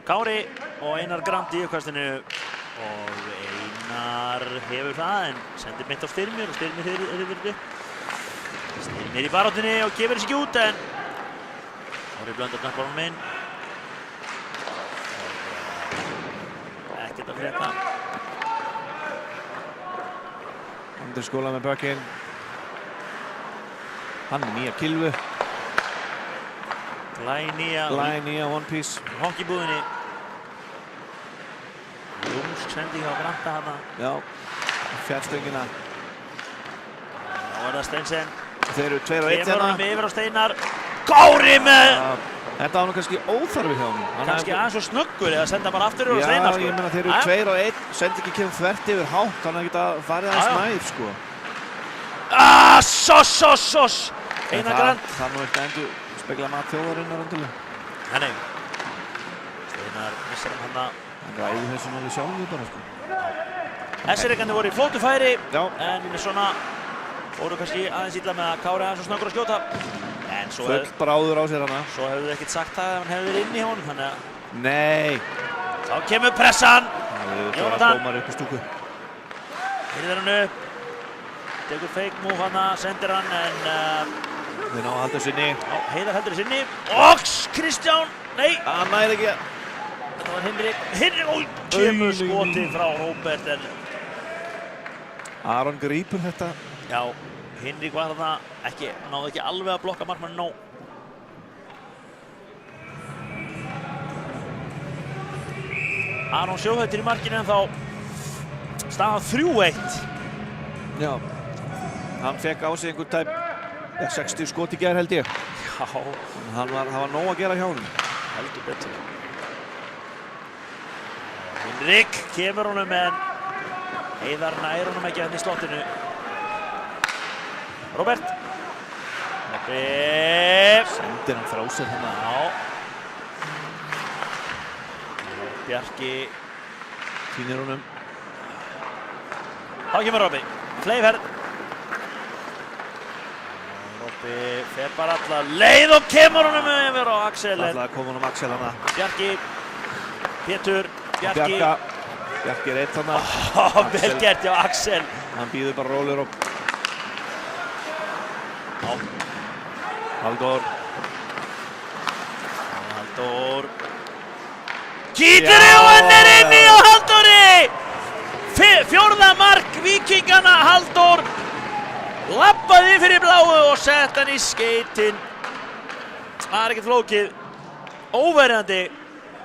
Kári og Einar Grand í uppkastinu og Einar hefur það en sendir mitt á Styrmir og Styrmir hefur verið upp. Styrmir í baráttunni og gefur þessi ekki út en Kári blöndar knöppbólunum inn. Ekkert að frétta. Andri skóla með bökinn. Hann er nýja kilvu. Glænýja One Piece. Hockey-búðinni. Lúmsk sending á Granta hana. Já, fjartstöngina. Þá er það Steinsen. Þeir eru 2 og 1 Kemur honum yfir á Steinar. Kári með! Þetta var nú kannski óþarfi hjá honum. Kannski aðeins og snöggur eða senda bara aftur yfir á Steinar sko. Já, ég meina þeir eru 2 og 1. Sendi ekki kemur þvert yfir hátt. Þannig að geta farið aðeins nær sko. Soss! Einar Grand. Það nú ekki endur spegla mat þjóðarinnar endilega. Nei. Steinar missar hann hana. Hann ræði þessu náðu sjálfur bara, sko. SR-ingarnir voru í flótu færi, Já. en svona voru kannski aðeins illa með að Kári aðeins og snöggur að skjóta. En svo Full bráður á sér hana. Svo hefðu þið ekkert sagt það ef hann hefði verið inni hjá honum, þannig að... Nei. Þá kemur pressan. Jónatan. Dómar upp í stúku. Hirðir hann upp. Tekur fake move hana, sendir hann, en... Þeir ná að halda sinni. Já, Heiðar heldur sinni. Og Kristján, nei. Hann næri ekki. Þetta var Hinrik, og kemur skotið frá Róbert, en... Aron grípur þetta. Já, Hinrik var þarna náði ekki alveg að blokka markmann nóg. Aron sjóhættir í markinu en þá staðan 3-1. Já. Hann fekk á sig einhvern tæp 60 skot í gær held ég. Já. Það var nóg að gera hjá honum. Heldur betur. Hinrik kemur honum en Heiðar nær honum ekki hann í slottinu. Róbert. Sendir hann frá sér hérna. Já. Bjarki týnir honum. Þá kemur Róbi. Fleifherð. Róbi fer bara alla leið og kemur honum yfir á Axel. Alla kom honum Axel hana. Bjarki. Pétur. Bjarki. Bjarki er eitt hana. Vel gert hjá Axel. Hann býður bara rólur og... Já. Halldór. Halldór. Kýturi og hann er inni á Halldóri! Fjórða mark Víkingana, Halldór. Labbaði fyrir bláu og sett hann í skeytin. Það er ekkert flókið. Óverjandi.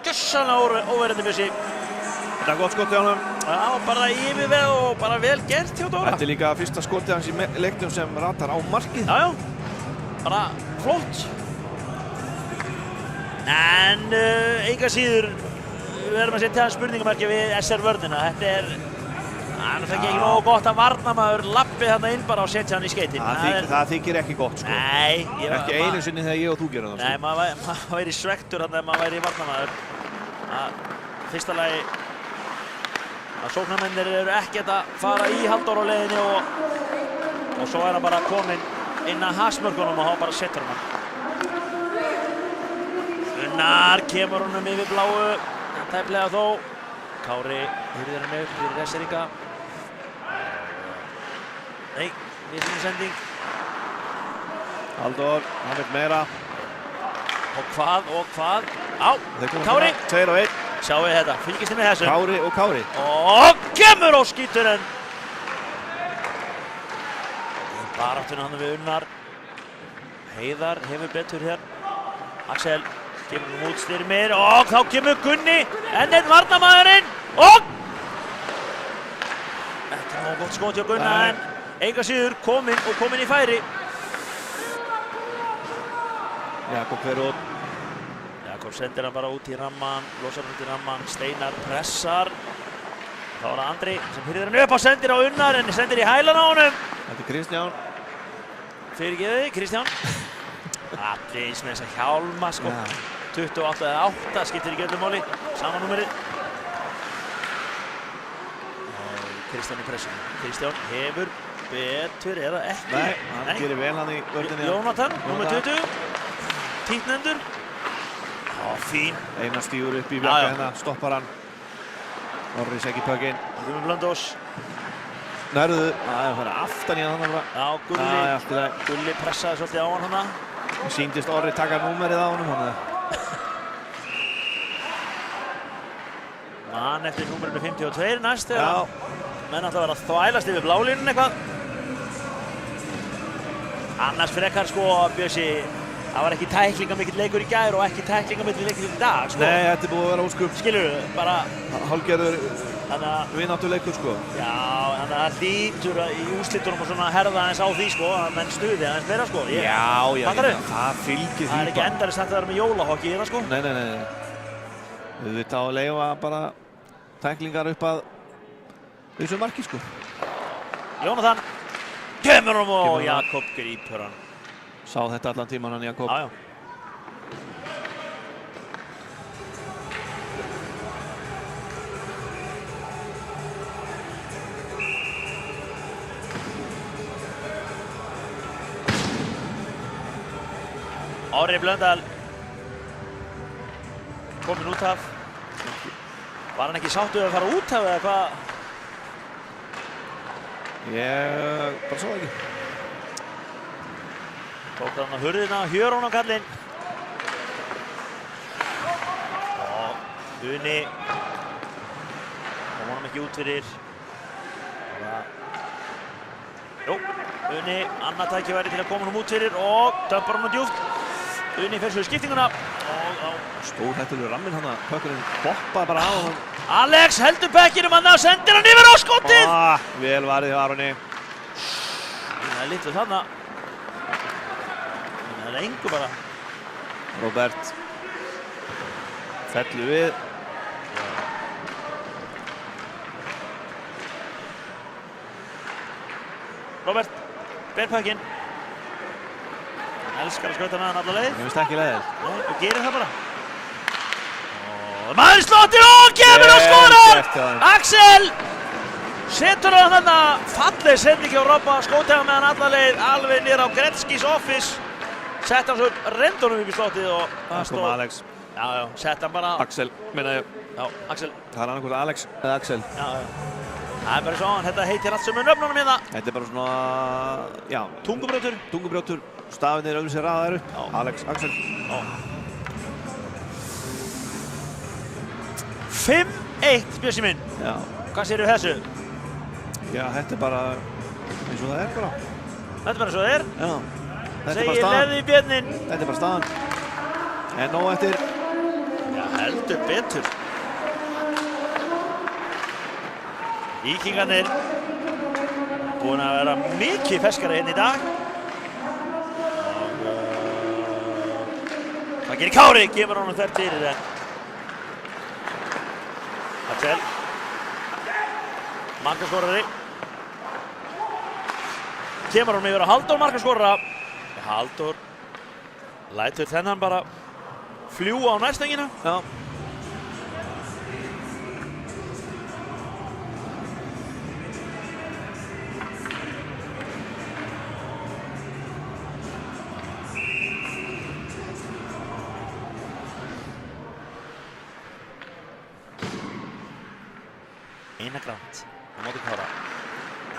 Gjörsamlega óverjandi Bjössi. Þetta er gott skot hjá honum. Já, bara yfirveð og bara vel gert hjá Dóra. Þetta er líka fyrsta skotið hans í leiknum sem ratar á markið. Já, bara flott. En enga síður við verðum að setja spurningamerki við SR-vörnina. Þetta er, það fekk ekki nógu gott að varnarmaður lappi þarna inn bara og setja hann í skeytin. Það þykir ekki gott, sko. Nei. Ekki einu sinni þegar ég og þú gerum það, sko. Nei, maður væri svektur þarna ef maður væri varnarmaður. Fyrsta lagi að sóknarmennir eru ekkert að fara í Halldór á leiðinni og svo er hann bara kominn inn að hasmörkunum og þá bara setur hann. Unnar kemur honum yfir bláu, tæplega þó. Kári hyrðir hann upp fyrir SR-inga. Nei, viðsynni sending. Halldór, hann vil meira. Og hvað? Á, Kári. 2-1. Sjáu við þetta, fylgist þið með þessu. Kári og Kári. Og kemur og skýtur hann. Baráttunni hann við Unnar. Heiðar hefur betur hér. Axel kemur útstyrmir og þá kemur Gunni. Enn einn varnarmaðurinn. Og ekki nógu gott skot hjá Gunna en enga síður kominn í færi. Jakob fer út. Jakob sendir hann bara út í ramman, losar hann út í ramman, Steinar pressar. Þá er það Andri sem hyrðir hann upp og sendir á Unnar en sendir í hælan á honum. Þetta er Kristján. Fyrirgeðu, Kristján. Allir eins með þessa hjálma sko. 28 eða 8 skiptir ekki öllu máli, sama númerið. Kristján í pressunum. Kristján hefur betur eða ekki. Nei, hann gerir vel hann í vörðinni. Jónatan, númer 20. Títnendur. Fín. Einar stígur upp í Bjarka hérna, stoppar hann. Norris ekki pökinn. Gummi Blöndós. Nærðu, það er aftan í hann bara. Já, Gulli pressaði svolítið á hann hana. Sýndist Orri taka númerið á honum. Mann eftir númerinu 52 næst þegar menn ætla að vera að þvælast yfir blálínun eitthvað. Annars frekar sko Bjössi, það var ekki tæklingamikill leikur í gær og ekki tæklingamikill leikur í dag sko. Nei, þetta er búið að vera óskup. Skilurðu, bara... Hálfgerður vináttuleikur sko. Já, þannig að það hlýtur í úrslitunum og svona herða aðeins á því sko, að menn stuði aðeins meira sko. Já, það fylgir því bara. Það er ekki endarist að það er með jólahokki hérna sko. Nei. Við veit á að leifa bara tæklingar upp að þessu marki sko. Jónatan kemur hann og Jakob grípur hann. Sá þetta allan tíman hann Jakob. Já. Orri Blöndal kominn út af. Var hann ekki sáttur að fara út af eða hvað? Ég bara svo ekki. Tók hann á hurðina, Hjörón á kallinn. Og Uni kom honum ekki út fyrir. Jú, Uni, annað tækifæri til að koma honum út fyrir og dömpar honum djúpt. Uni fer svo í skiptinguna og Stórhættulegur ramminn hann að pökkurinn boppaði bara á hann. Alex heldur bekkinum hann og sendir hann yfir á skotið. Vel varið hjá Aroni. Það er litlu þarna. Það er engu bara. Robert fellur við. Robert ber pökkinn. Elskar að skauta með hann alla leið. Ég finnst ekki leiðil. Nei, og gerir það bara. Og maður slottir og kemur og skorar! Axel setur hann þarna. Falleg sending hjá Robba. Skótaði með hann alla leið alveg niður á Gretzkys office. Sett hann svo rendunum upp í slottið og Það kom Alex. Já, sett hann bara. Axel, meina ég. Já, Axel. Það er annarkvort Alex eða Axel. Já. Það er bara svo, þetta heitir allt sömu nöfnunum hérna. Þetta er bara svona, já. Tungubrjótur. Tungubrjótur. Stafinir öðru sér raðaðir upp. Alex, Axel. 5-1 Bjössi minn. Já. Hvað segirðu þessu? Já, þetta er bara eins og það er bara. Þetta er bara eins og það er. Já. Þetta er bara Segir staðan. Leði Björnin. Þetta er bara staðan. En nóg eftir. Já, heldur betur. Víkingarnir búin að vera mikið ferskari hérna í dag. Hvað gerir Kári? Gefur honum þvert fyrir en Axel markaskorari kemur honum yfir á Halldór markaskorara. Halldór lætur þennan bara fljúga á næstengina. Já. Einar Grant á móti Kára.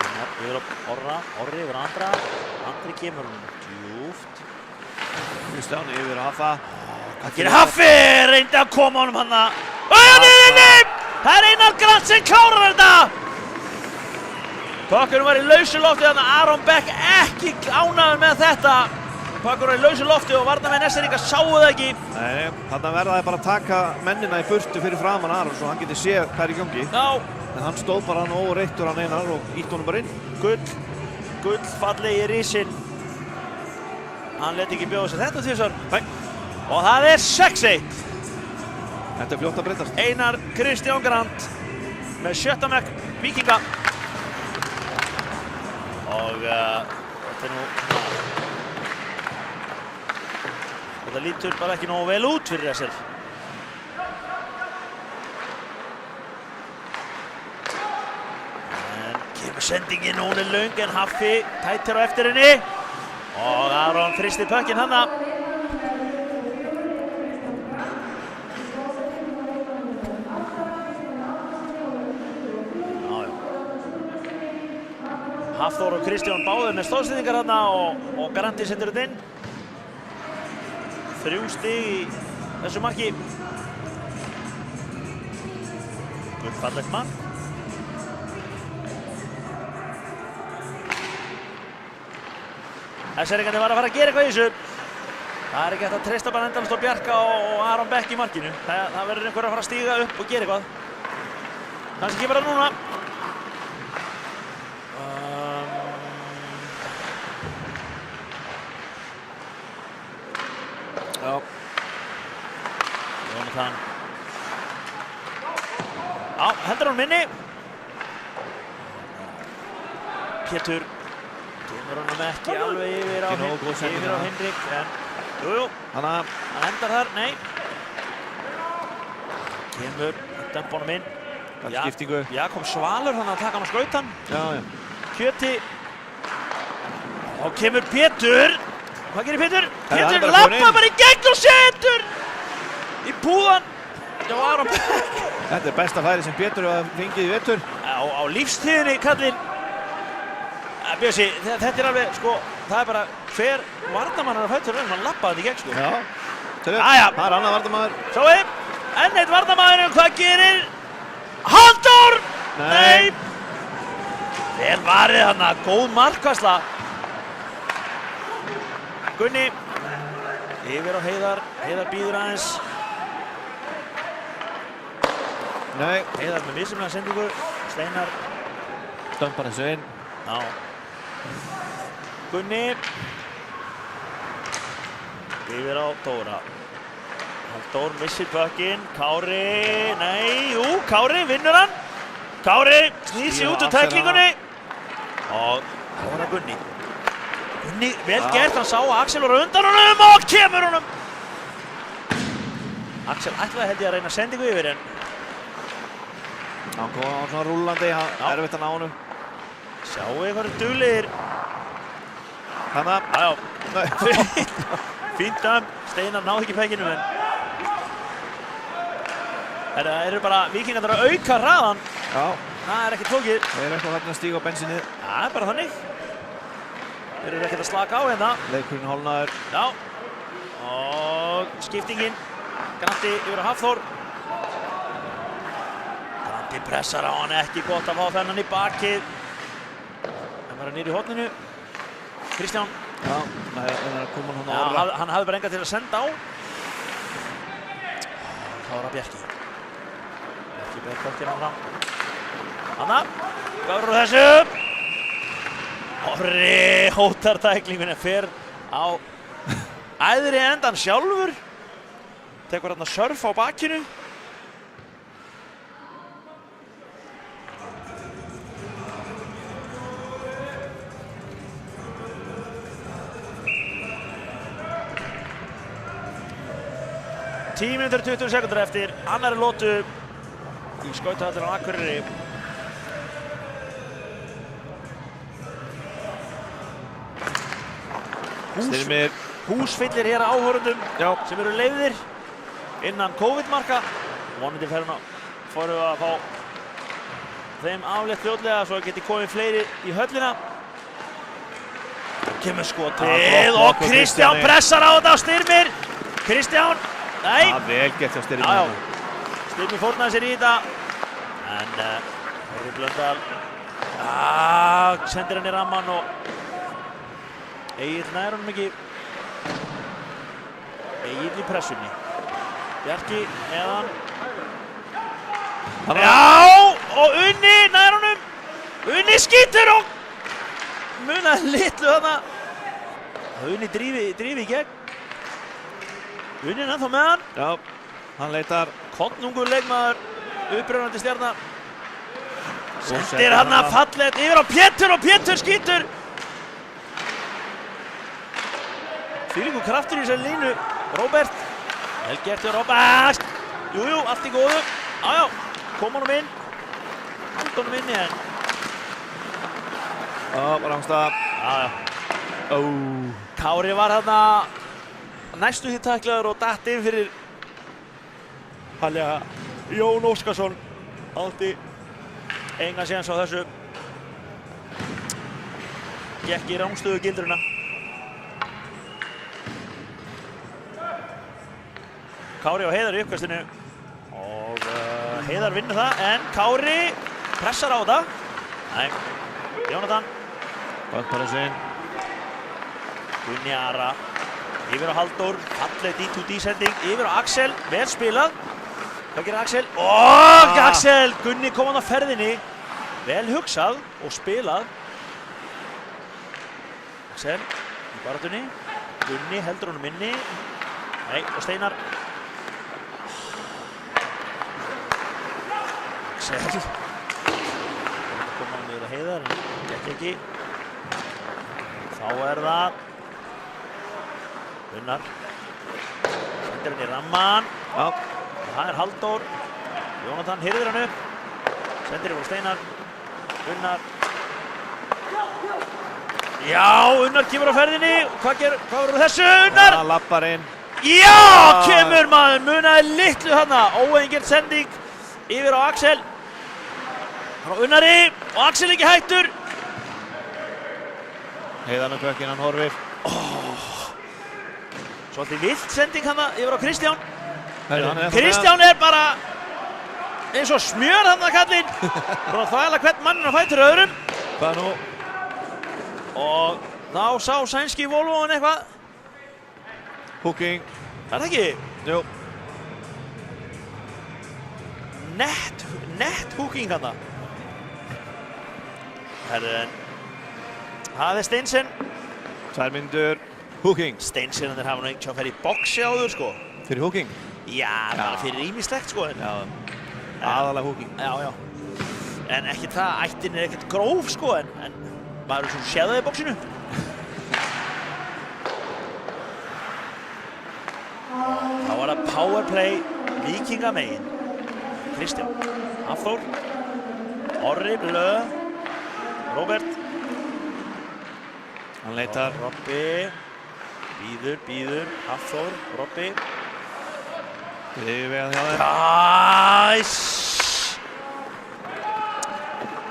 Einar yfir á Orra, Orri yfir Andra. Andri kemur honum djúpt. Kristján yfir Haffa. Hvað gerir Haffi? Reyndi að koma honum hann að... Nei! Það er Einar Grant sem klárar þetta! Pökkurinn var í lausu lofti þannig að Aron Beck ekki ánægður með þetta. Pökkurinn var í lausu lofti og varnarmenn Eskfirðinga sáu það ekki. Nei, þarna verða þeir bara að taka mennina í burtu fyrir framan Aron svo hann geti séð hvað er í gangi. Já. En hann stóð bara hann og reittur hann Einar og ítt honum bara inn. Gullfallegi risinn. Hann lét ekki bjóða sér þetta tvisvar. Nei. Og það er 6-1. Þetta er fljótt að breytast. Einar Kristján Grant með 7. mark Víkinga. Og þetta er nú... Þetta lítur bara ekki nógu vel út fyrir þessir. En kemur sendingin, hún er löng en Haffi tætir á eftir henni. Og Aron þristir pökkinn hanna. Hafþór og Kristján báðir með stóðsendingar þarna og Granti setur þetta inn. 3 stig í þessu marki. Gullfallegt mark. Eskfirðingarnir var að fara að gera eitthvað í þessu. Það er ekki hægt að treysta bara endalaust á Bjarka og Aron Beck í markinu. Það verður einhver að fara að stíga upp og gera eitthvað. Kannski kemur það núna. Já. Jónatan. Já, hendur hann minni. Pétur kemur honum ekki alveg yfir á Henrik. Jújú, hann endar þar, nei. Kemur, dömp honum inn. Skiptingu. Jakob Svalur þannig að taka hann á skautan. Já. Kjöti. Og kemur Pétur. Hvað gerir Pétur? Það er Pétur bara komin labbar inn. bara í gegn og setur í púðan. Já, Aron Beck. Þetta er besta færi sem Pétur hefur fengið í vetur. Á lífstíðinni, kallinn. Bjössi, þetta er alveg, sko, það er bara hver varnarmann er að fættur hann labbaði þetta í gegn, sko. Já. Tölu, Jæja. það er annað varnarmaður. Sjáum, enn eitt varnarmaðurinn, hvað gerir? Halldór! Nei. Vel varið hana, góð markvarsla. Gunni, yfir á Heiðar býður aðeins. Nei. Heiðar með misjaflega sendingu, Steinar. Stömpar þessu inn. Já. Gunni. Yfir á Dóra. Halldór missir puckinn, Kári, nei, jú, Kári vinnur hann. Kári snýr sig út úr tæklingunni. Og þá var það Gunni. Gunni, vel gert, hann sá að Axel var undan honum og kemur honum. Axel ætlaði held ég að reyna sendingu yfir en Hann kom á svona rúllandi, erfitt að ná honum. sjáu hvað eru duglegir. Hanna. Já, Nei. fínt dæm, Steinar náði ekki pekkinu en það eru bara Víkingarnir að auka hraðan. Já. Það er ekki tókið. Þeir eru eitthvað þarna að stíga á bensinnið. Það er bara þannig. Þeir eru ekkert að slaka á hérna. Leikurinn hálfnaður. Já. Og skiptingin. Granti yfir á Hafþór. Granti pressar á hann, ekki gott að fá þennan í bakið. Hann var niður í horninu. Kristján. Já, nei, það kom hann Já, orra. hann hafði bara enga til að senda á. Það var að Bjarki. Bjarki ber kokkinn á fram. Hanna, gáður úr þessu. Orri hótar tæklingunni, fer á æðri endan sjálfur. Tekur hérna surf á bakinu. Tíu mínútur 20 sekúndur eftir annarri lotu í skautahöllin á Akureyri. Styrmir. Húsfyllir hér áhorfendum sem eru leyfðir innan COVID-marka. Vonandi fórum við að fá þeim aflétt fljótlega svo geti komið fleiri í höllina. Kemur skotið og Kristján pressar á þetta á Styrmir. Kristján, nei. Það vel gert hjá Styrmir. Já. Styrmir fórnaði sér í þetta. En Orri Blöndal sendir hann í rammann og Egill nær honum ekki. Egill í pressunni. Bjarki meðan. Já! Og Unni nær honum. Unni skýtur og munaði litlu þarna. Unni drífi í gegn. Unni ennþá með hann. Já, hann leitar. Kollungur leikmaður, upprennandi stjarna. Sendir hann að fallet yfir á Pétur og Pétur skýtur. Fylgur kraftur í þessari línu. Róbert. Vel gert hjá Róbert. Jújú, allt í góðu. Jájá, kom honum inn. Hald honum inni en. Já, bara ángstað. Jájá. Kári var þarna næstu því taklaður og datt inn fyrir Hallega Jón Óskarsson. Haldi engan séns á þessu. Gekk í rangstöðu gildruna. Kári og Heiðar í uppkastinu og Heiðar vinnur það en Kári pressar á það. Nei, Jónatan. Bakpar þessu inn. Gunni Ara yfir á Halldór, falleg D2D sending yfir á Axel, vel spilað. Hvað gerir Axel? Axel! Gunni kom hann á ferðinni. Vel hugsað og spilað. Axel í baráttunni. Gunni heldur honum inni. Nei, og Steinar. Axel. Kom hann niður á Heiðar en gekk ekki. Þá er það Gunnar. Sendir hann í ramman. Já. Það er Halldór. Jónatan hirðir hann upp. Sendir yfir á Steinar. Gunnar. Já, Unnar kemur á ferðinni. Hvað verður þessu, Unnar? Það lappar inn. Já, kemur maður, munaði litlu þarna. Óeigingjarn sending yfir á Axel. Frá Unnari og Axel ekki hættur. Heiðar með pökkinn, hann horfir. Svolítið vilt sending hana yfir á Kristján. Kristján Kristján bara eins og smjör þarna kallinn. Frá að þvæla hvern mannin á fætur öðrum. Hvað nú? Og þá sá sænski Volvoinn eitthvað. Hooking. Það ekki? Jú. Nett hooking hana. Herðin. Það Steinsen. 2 mínútur. Hooking. Steinsen þeir hafa nú einhvern veginn að fara í boxi áður sko. Fyrir hooking? Já, bara fyrir ýmislegt sko. Já. Aðalega hooking. Já. En ekkert það, ættin ekkert gróf sko, en maður er svona séð það í boxinu. Það var það powerplay Víkinga megin. Kristján, Hafþór, Orri, Blöð, Róbert. Hann leitar. Robbi, býður, Hafþór, Robbi. Yfirvegað hjá þeim. Gæs!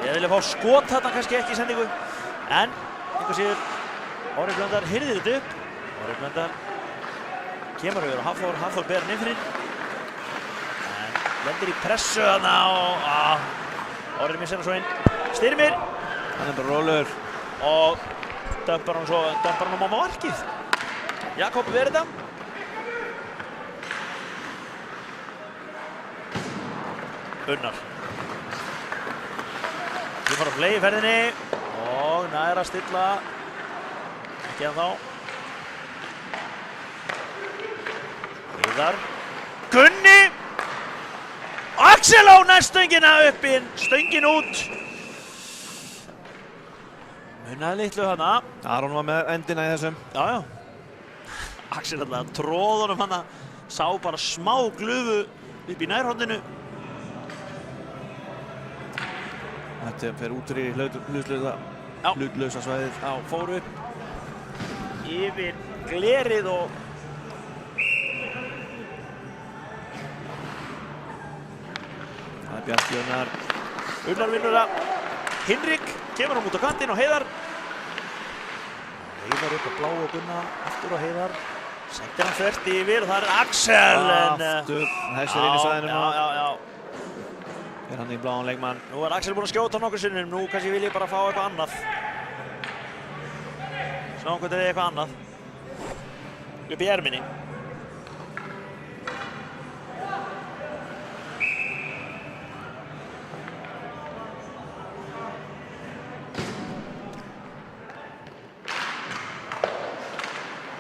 Ég vilja fá skot þarna kannski ekki í sendingu. En, einhver síður, Orri Blöndal hirðir þetta upp. Orri Blöndal kemur yfir á Hafþór ber hann inn fyrir. En lendir í pressu þarna og Orri missir hann svo inn. Styrmir. Hann bara rólur. Og dömpar hann á markið. Jakob verið þetta. Unnar. Kemur á play í ferðinni og nær að stilla. Ekki ennþá. Heiðar. Gunni! Axel á næstöngina upp inn, stöngin út. Munaði litlu hana. Aron var með endina í þessum. Já. Axel alltaf tróð honum hana, sá bara smá glufu upp í nærhorninu. Þetta fer út í hlutlausa svæðið. Já, fór upp yfir glerið og það er Bjarki Unnar. Unnar vinnur það. Hinrik kemur hann út á kantinn og Heiðar. Heiðar upp á blá og Gunnar, aftur á Heiðar. Sendir hann þvert yfir og það er Axel. Aftur, þessir inn í svæðinu núna. Já. Er hann í bláan leikmann. Nú er Axel búinn að skjóta nokkur sinnum, nú kannski vil ég bara fá eitthvað annað. Sjáum hvað þetta er eitthvað annað. Upp í erminni.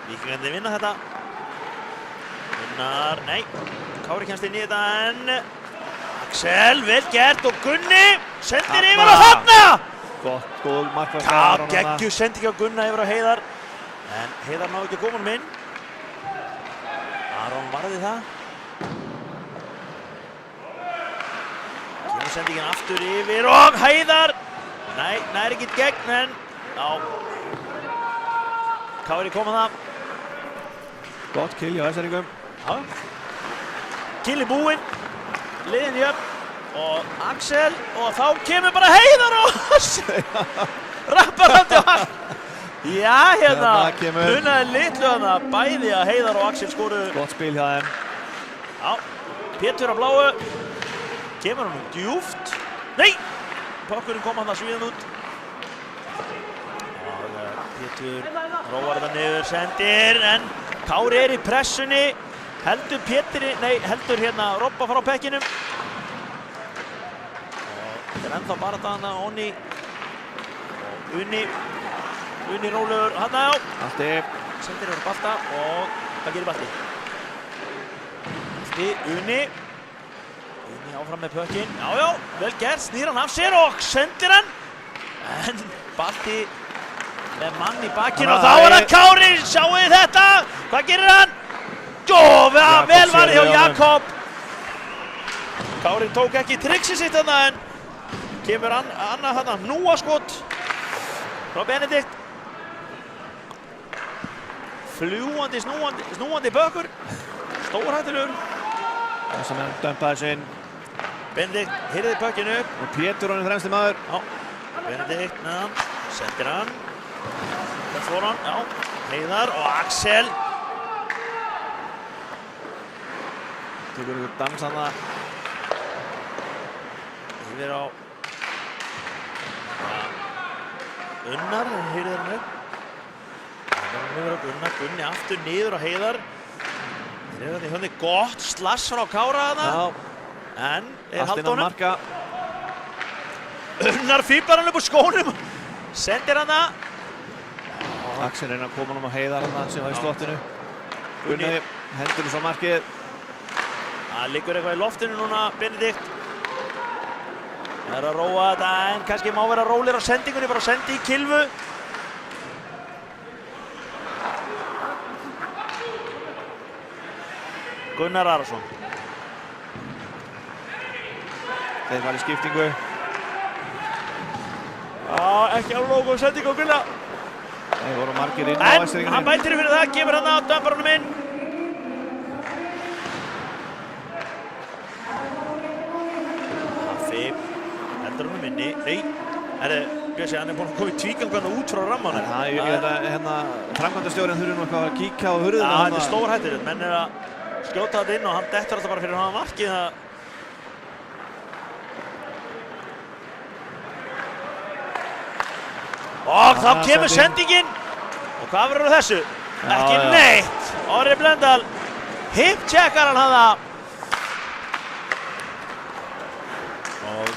Víkingarnir vinna þetta. Gunnar, nei. Kári kemst inn í þetta en Axel, vel gert og Gunni sendir yfir á þarna! Góð markvarsla. Geggju sending á Gunna yfir á Heiðar. En Heiðar náði ekki að koma honum inn. Aron varði það. Kemur sendingin aftur yfir og Heiðar! Nei, nær ekki gegn en já. Kári kom að það. Gott kill hjá Æsaringum. Já. Kill í búinn. Liðin jöfn og Axel og þá kemur bara Heiðar og rappar hann til hann. Já, hérna, munaði litlu hana, bæði að Heiðar og Axel skoruðu. Gott spil hjá þeim. Já, Pétur á bláu, kemur hann djúft. Nei, pokkurinn kom hann að svíðan út. Pétur róar þetta niður, sendir, en Kári er í pressunni. Heldur hérna Robba frá pekkinum. Og þetta er ennþá bara þarna Onni og Unni rólegur hann á. Balti. Sendir yfir Balta og hvað gerir Balti? Balti, Unni áfram með pökkinn. Já, vel gert, snýr hann af sér og sendir hann. En Balti með mann í bakkinn og þá er það Kári, sjáu þið þetta? Hvað gerir hann? Vel varði hjá Jakob. Kári tók ekki trixið sitt þarna en kemur annað hnúaskot frá Benedikt. fljúandi, snúandi bökkur. Stórhættulegur. Þess að menn dömpaði þessu inn. Benedikt hirði bökkinu upp. Og Pétur honum fremsti maður. Já, Benedikt með hann. Sendir hann. Það fór hann, já. Heiðar og Axel. Tekur ykkur dans hann það. Yfir á Unnar, heyrðir hann upp. Yfir á Gunnar, Gunni aftur niður á Heiðar. Þeir eru þetta í höfni gott slass frá Kára þarna. Já. En er allt innan Halldórum. marka. Unnar fíblar hann upp úr skónum. Sendir hann það. Axel reyna að koma honum á Heiðar hann sem var í slottinu. Gunni hendur svo markið. Það liggur eitthvað í loftinu núna, Benedikt. Það er að róa þetta en kannski má vera rólir á sendingunni, bara sendi í kylfu. Gunnar Arason. Þeir var í skiptingu. Já, ekki alveg nógu góð sending á Gunnar. Þeir voru margir inn á En Eskeringunni. hann bætir fyrir það, gefur hann á dömparunum inn. Heldur hann inni, nei, Bjössi, hann er búinn að koma í tvígangarna út frá rammanum. Það er hérna, framkvæmdastjórinn þurfi nú eitthvað að kíkja á hurðina. Já, þetta er stórhættulegt, menn er að skjóta þetta inn og hann dettur alltaf bara fyrir hann markið. Og þá kemur sendingin. Og hvað verður þessu? Ekki neitt. Orri Blöndal, hip-checkar hann það. Og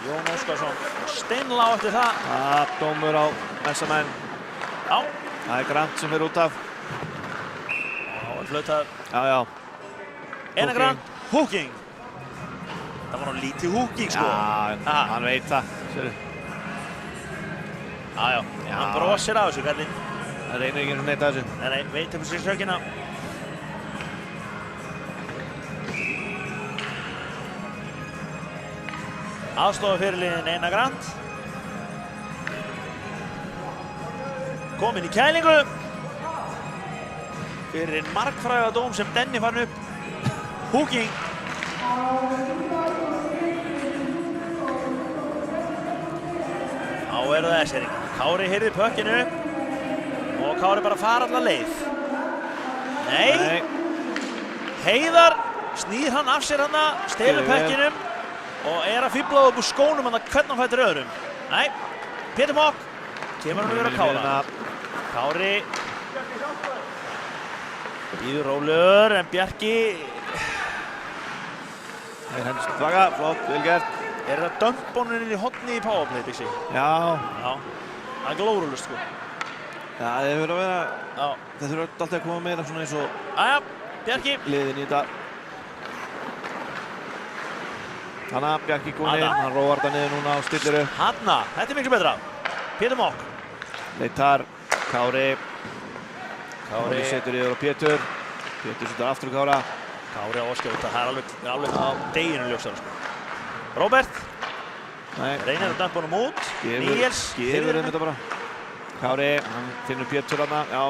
Jón Óskarsson steinlá eftir það. Það dómur á þessa menn. Já. Það er Grant sem fer út af. Og flautað. Já. Einar Grant, hooking. Það var nú lítið hooking sko. Já, hann veit það. Já. Hann brosir á þessu, kallinn. Það reynir ekki neitt að þessu. Nei, veit upp sér sökina. Aðstofafyrirliðinn Einar Grant. Kominn í kælingu. Fyrir markfræga dóm sem Denni fann upp. Hooking. Þá er það Eskering. Kári heyrði pökkinu. Og Kári bara fara alla leið. Nei. Heiðar snýr hann af sér hana, stelur pökkinum. Og er að fíbla upp úr skónum hann hvernig hann fættir öðrum. Nei, Pétur Mokk kemur hann yfir á Kára. Kári býður rólegur en Bjarki Það er hendur tilbaka, flott, vel gert. Er það dömpbónin inn í hotni í powerplay, Bixi? Já. Það er glórulust sko. Já, þeir verður að vera, þeir þurfa alltaf að koma meira svona eins og Jæja, Bjarki. liðin í þetta. Hanna, Bjarki kominn inn, hann róar þetta niður núna og stillir upp. Hanna, þetta er miklu betra. Pétur Mokk. Leitar, Kári. Kári setur yfir á Pétur. Pétur setur aftur á Kára. Kári á að skjóta, það er alveg á deginu ljósara sko. Róbert. Reynir að dömpa honum út. Níels. Gefur þeim þetta bara. Kári, hann finnur Pétur hana. Já,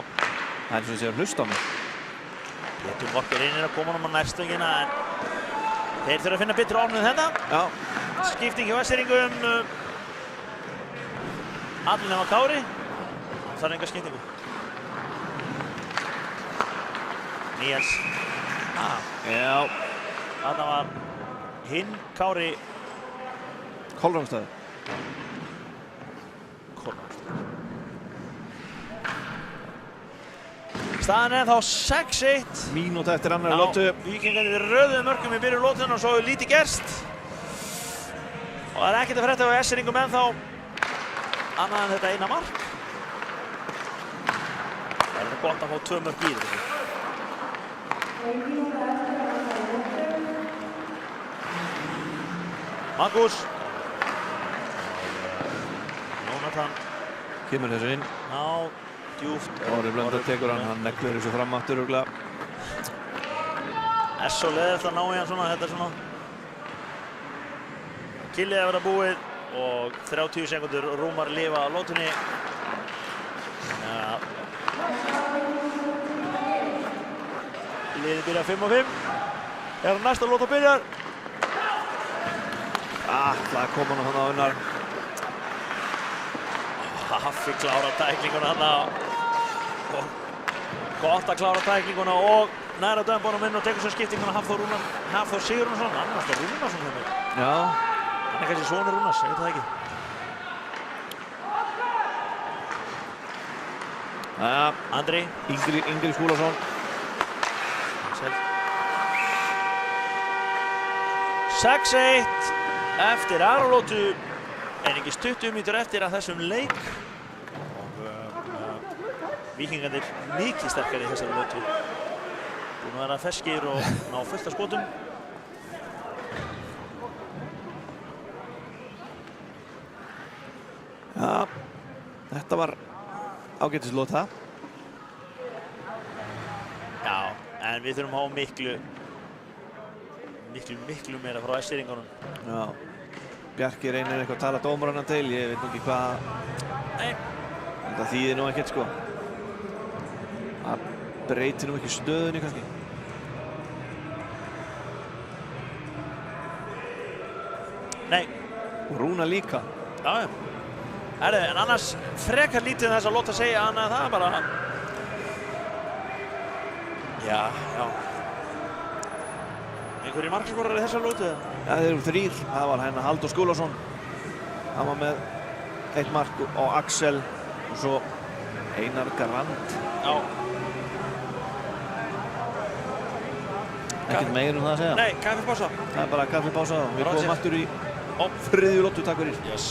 það er eins og þessi að hlusta á mig. Pétur Mokk reynir að koma honum á nærstöngina en þeir þurfa að finna betri opnum þetta. Já. Skipting hjá Eskringum. Allir nema Kári. Það er enga skiptingu. Níels. Já. Þarna var hinn Kári. Kolrámsstaður. Staðan er þá 6-1. Mínúta eftir annari lotu. Víkingarnir röðuðu mörkum í byrjun lótunum og svo hefur lítið gerst. Og það er ekkert að frétta á Eskringum ennþá annað en þetta eina mark. Það er gott að fá 2 mörk í þetta. Markus. Jónatan. Kemur þessu inn. Já, djúft. Orri Blöndal tekur hann neglir þessu fram aftur örugglega. Svo leiðilegt að ná í hann svona, þetta er svona. Killið að vera búið og 30 sekundur rúmar lifa á lótunni. Liðið byrjar 5-5. Þegar næsta lóta byrjar. Það kom hann á Unnar. Haffi klárar tæklinguna þarna. Og gott að klára tæklinguna og næra dömbunum inn og tekur svo skiptinguna Hafþór Sigurjónsson. Annars var Rúnarsson hérna. Já. Hann kannski sonur Rúnars, ég veit það ekki. Andri. Ingri Skúlason. Axel. 6-1 eftir aðra lótu. Einungis 20 mínútur eftir að þessum leik. Víkingarnir mikið sterkari í þessari lótu. Búin að vera ferskir og ná fullt af skotum. Já, þetta var ágætislóta. Já, en við þurfum að hafa miklu meira frá S-stýringunum. Já, Bjarki reynir eitthvað að tala dómarana til, ég veit nú ekki hvað. Nei. Það þýðir nú ekkert sko. Það breytir nú ekki stöðunni kannski. Nei. Og Rúna líka. Já, já. En annars frekar lítið þess að lóta segja hann að það er bara... Já. Einhverjir markaskorar í þessar lótu? Já, þeir eru 3. Það var hérna Halldór Skúlason. Hann var með 1 mark og Axel og svo Einar Garant. Já. Ekkert meir það að segja. Nei, kaffipása. Það er bara kaffipása. Við komum aftur í þriðju lótu, takk fyrir. Yes.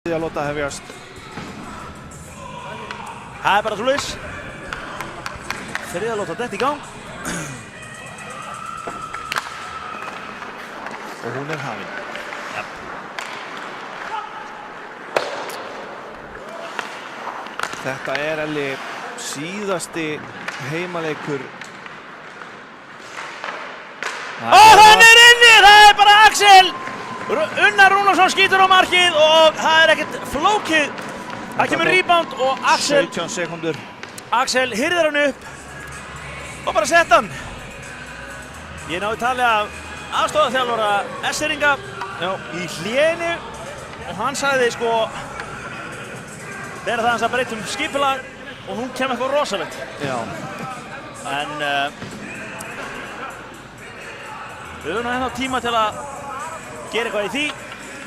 Þriðja lota hefjast. Það bara svoleiðis. Þriðja lota dett í gang. Og hún hafin. Jep. Þetta Elli síðasti heimaleikur. Hann inni! Það bara Axel! Unnar Rúnarsson skýtur á markið og það ekkert flókið. Það kemur rebound og Axel 17 sekundur. Axel hirðir hann upp og bara sett hann. Ég náði tali af aðstoðarþjálfara S-eringa í hlénu og hann sagði sko vera það hans að breyta skipulag og hún kemur eitthvað rosalegt. Já. En við höfum ennþá tíma til að gera eitthvað í því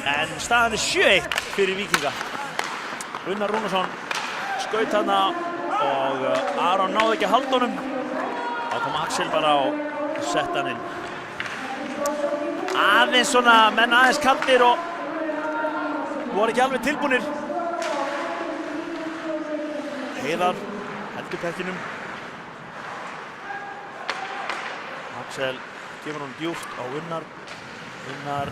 en staðan 7-1 fyrir Víkinga. Unnar Rúnarsson skaut þarna og Aron náði ekki að halda honum. Þá kom Axel bara og sett hann inn. Aðeins svona menn aðeins kaldir og voru ekki alveg tilbúnir. Heiðar heldur pekkinum. Axel kemur hann djúpt á Unnar. Unnar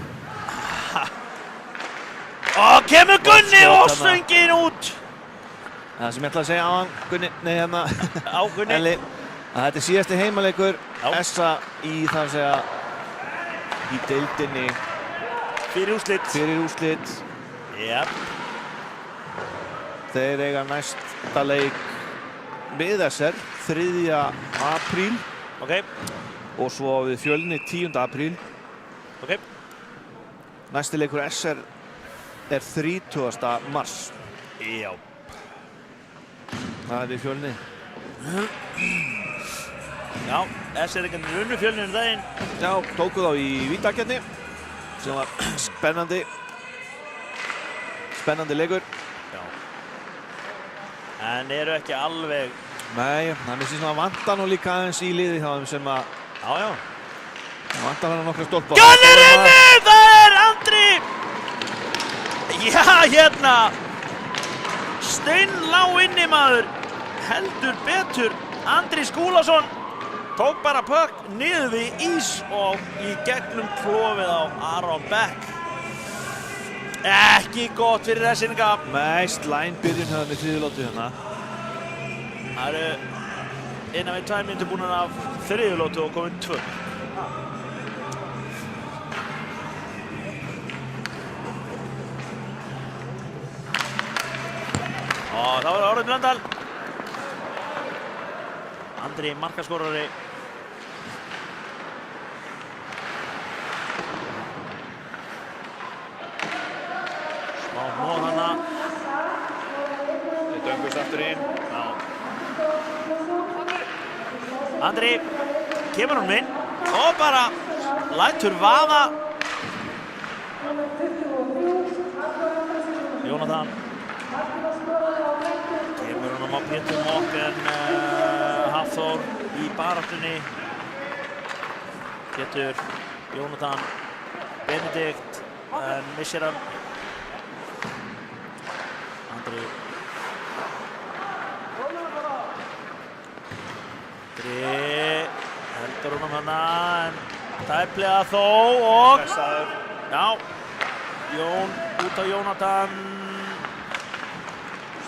og kemur Gunni og stöngin út. Það sem ég ætla að segja á hann, Gunni, nei hérna Á Gunni. Elli, að þetta síðasti heimaleikur SA í það að segja í deildinni fyrir úrslit. Jep. Þeir eiga næsta leik við SR 3. apríl. Ok. Og svo við Fjölni 10. apríl. Ok. Næsti leikur SR er 30. mars. Já. Það við Fjölni. Já, SR-ingarnir unnu Fjölni daginn. Já, tóku þá í vítakeppni sem var spennandi leikur. Já. En eru ekki alveg. Nei, það missi svona vantar nú líka aðeins í liði þá sem að Já. Það vantar hann nokkra stólpa. Gunni inni! Það Andri! Já, hérna! Steinlá inni maður. Heldur betur. Andri Skúlason tók bara pökk niður við ís og í gegnum klofið á Aron Beck. Ekki gott fyrir S-inga. Nei, slæm byrjun höfðum við þriðju hérna. Það eru innan við 2 mínútur búin af þriðju lotu og komin 2. Og þá er Árni Blöndal. Andri markaskorari. Smá hnoð hana. Þeir döngust aftur inn. Já. Andri kemur hún inn og bara lætur vaða. Jónatan kemur hún á Pétur Mokk en Hafþór í baráttunni. Pétur, Jónatan, Benedikt en missir hann. Andri heldur honum hana en tæplega þó og já, Jón út á Jónatan.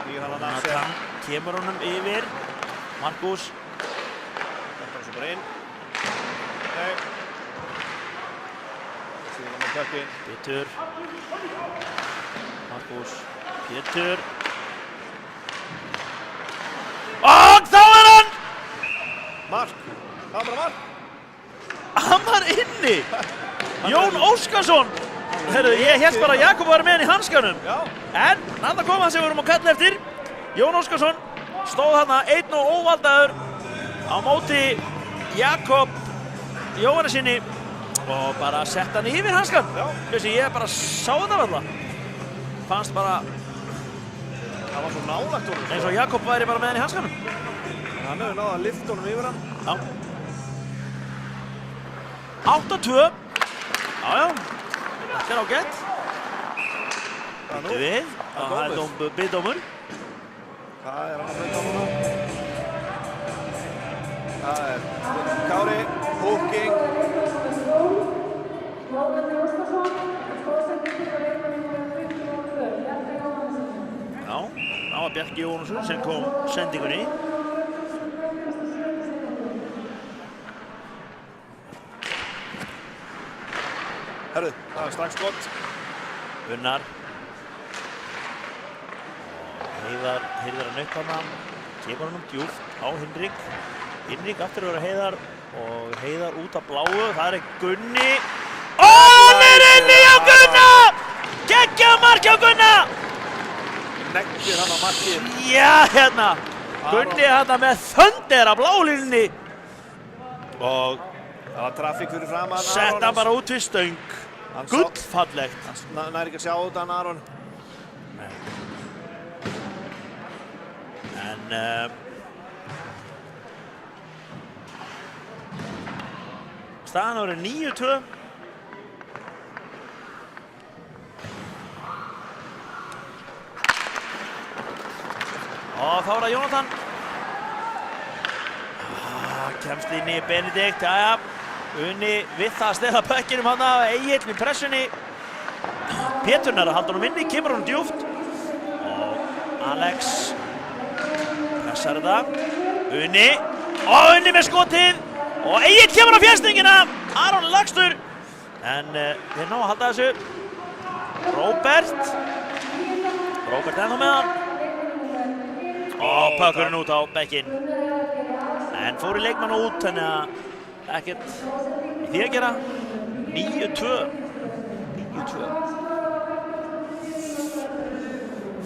Snýr hann af sér. Kemur honum yfir. Markus. Þetta er svo bara inn. Nei. Snýr hann með pökkinn. Pétur. Markus. Pétur. Og þá er hann! Mark. Það var bara mark. Hann var inni! Jón Óskarsson! Herru, ég hélt bara að Jakob var með hann í hanskanum. Já. En þarna kom hann sem við vorum að kalla eftir. Jón Óskarsson stóð þarna einn og óvaldaður á móti Jakob Jóhannesinni og bara sett hann yfir hanskan. Þessi, ég bara sá þetta alltaf. Fannst bara Það var svo nálægt honum. eins og Jakob væri bara með hann í hanskanum. Hann hefur náð að lyfta honum yfir hann. Já. 8-2. Já. Þetta er ágætt. Býttu við. Það er biðdómur. Það er annars biðdómur núna. Það er Kári, húking. Já, það var Bjarki Jónsson sem kom sendingunni. Herru, það er strax gott. Unnar. Heiðar hirðir hann upp hana. Kemur hann djúpt á Hinrik. Hinrik aftur að vera Heiðar og Heiðar út af bláu. Það er Gunni. Hann er inni á Gunna! Geggjað mark hjá Gunna! Neggir hann á markið. Já, hérna. Gunni hérna með þöndir á blálínunni. Og það var trafík fyrir framan. sett hann bara út við stöng. Gullfallegt. Hann næri ekki að sjá út hann, Aron. En staðan árið 9-2. Og þá er það Jónatan. Kemst inn í Benedikt, jæja. Unni við það að stela pökkinum hann af Egill með pressunni. Péturnar að halda honum inni, kemur honum djúpt. Og Alex pressar þetta. Unni. Og Unni með skotið. Og Egill kemur á fjæstingina. Aron lagstur. En þeir ná að halda þessu. Róbert ennþá með hann. Og pökkurinn út á bekkinn. En fór í leikmann út, þannig að ekkert í því að gera. 9-2.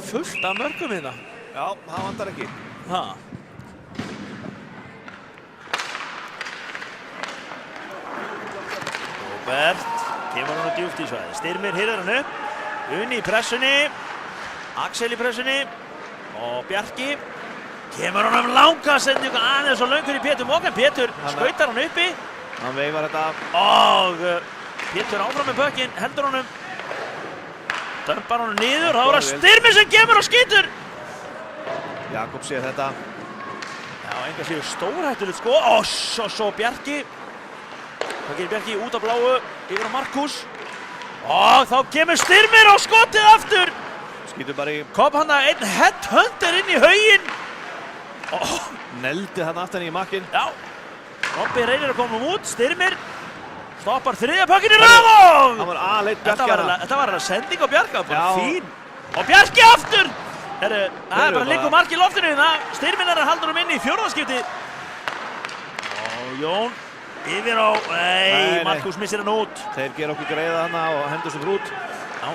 Fullt af mörgum hérna. Já, það vantar ekki. Róbert kemur hann á djúpt í svæði. Styrmir hirðir hann upp. Unni í pressunni. Axel í pressunni. Og Bjarki. Kemur hann langa sendingu aðeins og löngur í Pétur Mókan. Pétur skautar hann uppi. Hann veifar þetta. Og Pétur áfram með pökkinn, heldur honum. Dömpar honum niður. Það voru að Styrmir sem kemur og skýtur. Jakob sér þetta. Já, enga séu stórhættulegt sko. Og svo Bjarki. Það gerir Bjarki út af bláu, yfir á Markus. Og þá kemur Styrmir og skotið aftur. Skýtur bara í. Kom hann að einn headhunter inn í hauginn. Neldi hann aftan í makkinn. Já. Robby reynir að koma út. Styrmir stoppar þriðja pökkinn í röð og hann var aðleitt Bjarki hana. Þetta var sending á Bjarka, bara fín. Og Bjarki aftur. Það er bara liggur mark í loftinu hérna. Styrmir er að halda honum inn í fjórðaskipti. Og Jón yfir á, nei, Markus missir hann út. Þeir gera okkur greiða hana og hendur svo út. Já.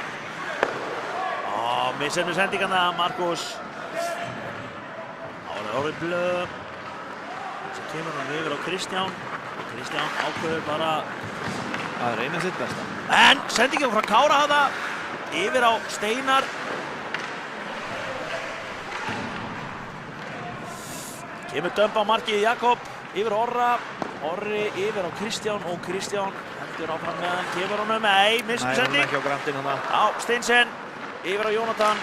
Og missir með sendingarna, Markus. Árið blöð. Svo kemur hann yfir á Kristján. Kristján ákveður bara að reyna sitt besta. En sendingin frá Kára hana. Yfir á Steinar. Kemur dömp á markið Jakob. Yfir Orra. Orri yfir á Kristján og Kristján heldur áfram með hann. Kemur honum, nei, missum sending. Nei, hann er ekki á grantinn hana. Já, Steinsen. Yfir á Jónatan.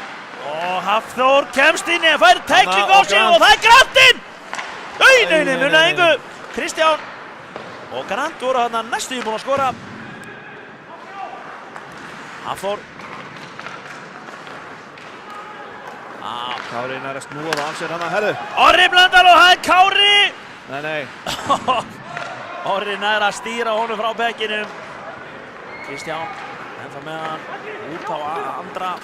Og Hafþór kemst inn eða fær tækling á sig og það er Grantinn! Nei, munið engu. Kristján og Grant voru þarna næstu búin að skora. Hafþór. Kári nær að snúa það af sér hana, herru. Orri Blöndal og það er Kári! Nei. Orri nær að stýra honum frá bekkinum. Kristján ennþá með hann út á andra.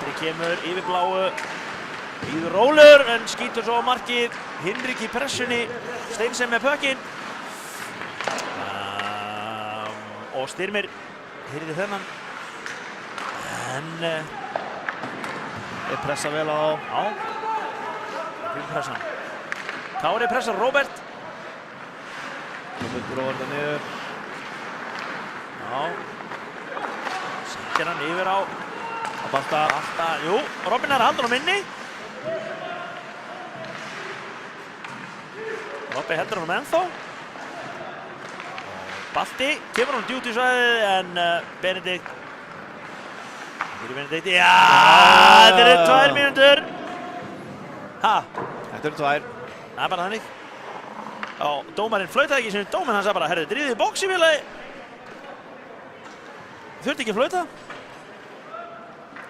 Andri kemur yfir bláu. Íður rólur en skýtur svo á markið. Hinrik í pressunni. Steinsen með pökkinn. Og Styrmir hirði þennan. En þeir pressa vel á þá. Já. Fyrir pressan. Kári pressar Róbert. Róbert gróður það niður. Já. Settir hann yfir á Balta. Jú, Robin er að halda honum inni. Robby heldur honum ennþá. Balti kemur honum djúpt í svæðið en Benedikt Fyrir Benedikti, já, þetta eru 2 mínútur. Ha? Þetta eru 2. Það bara þannig. Já, dómarinn flautaði ekki sem dómarinn, hann sagði bara, herru, drífið í boxi félagi. Þurfti ekki að flauta.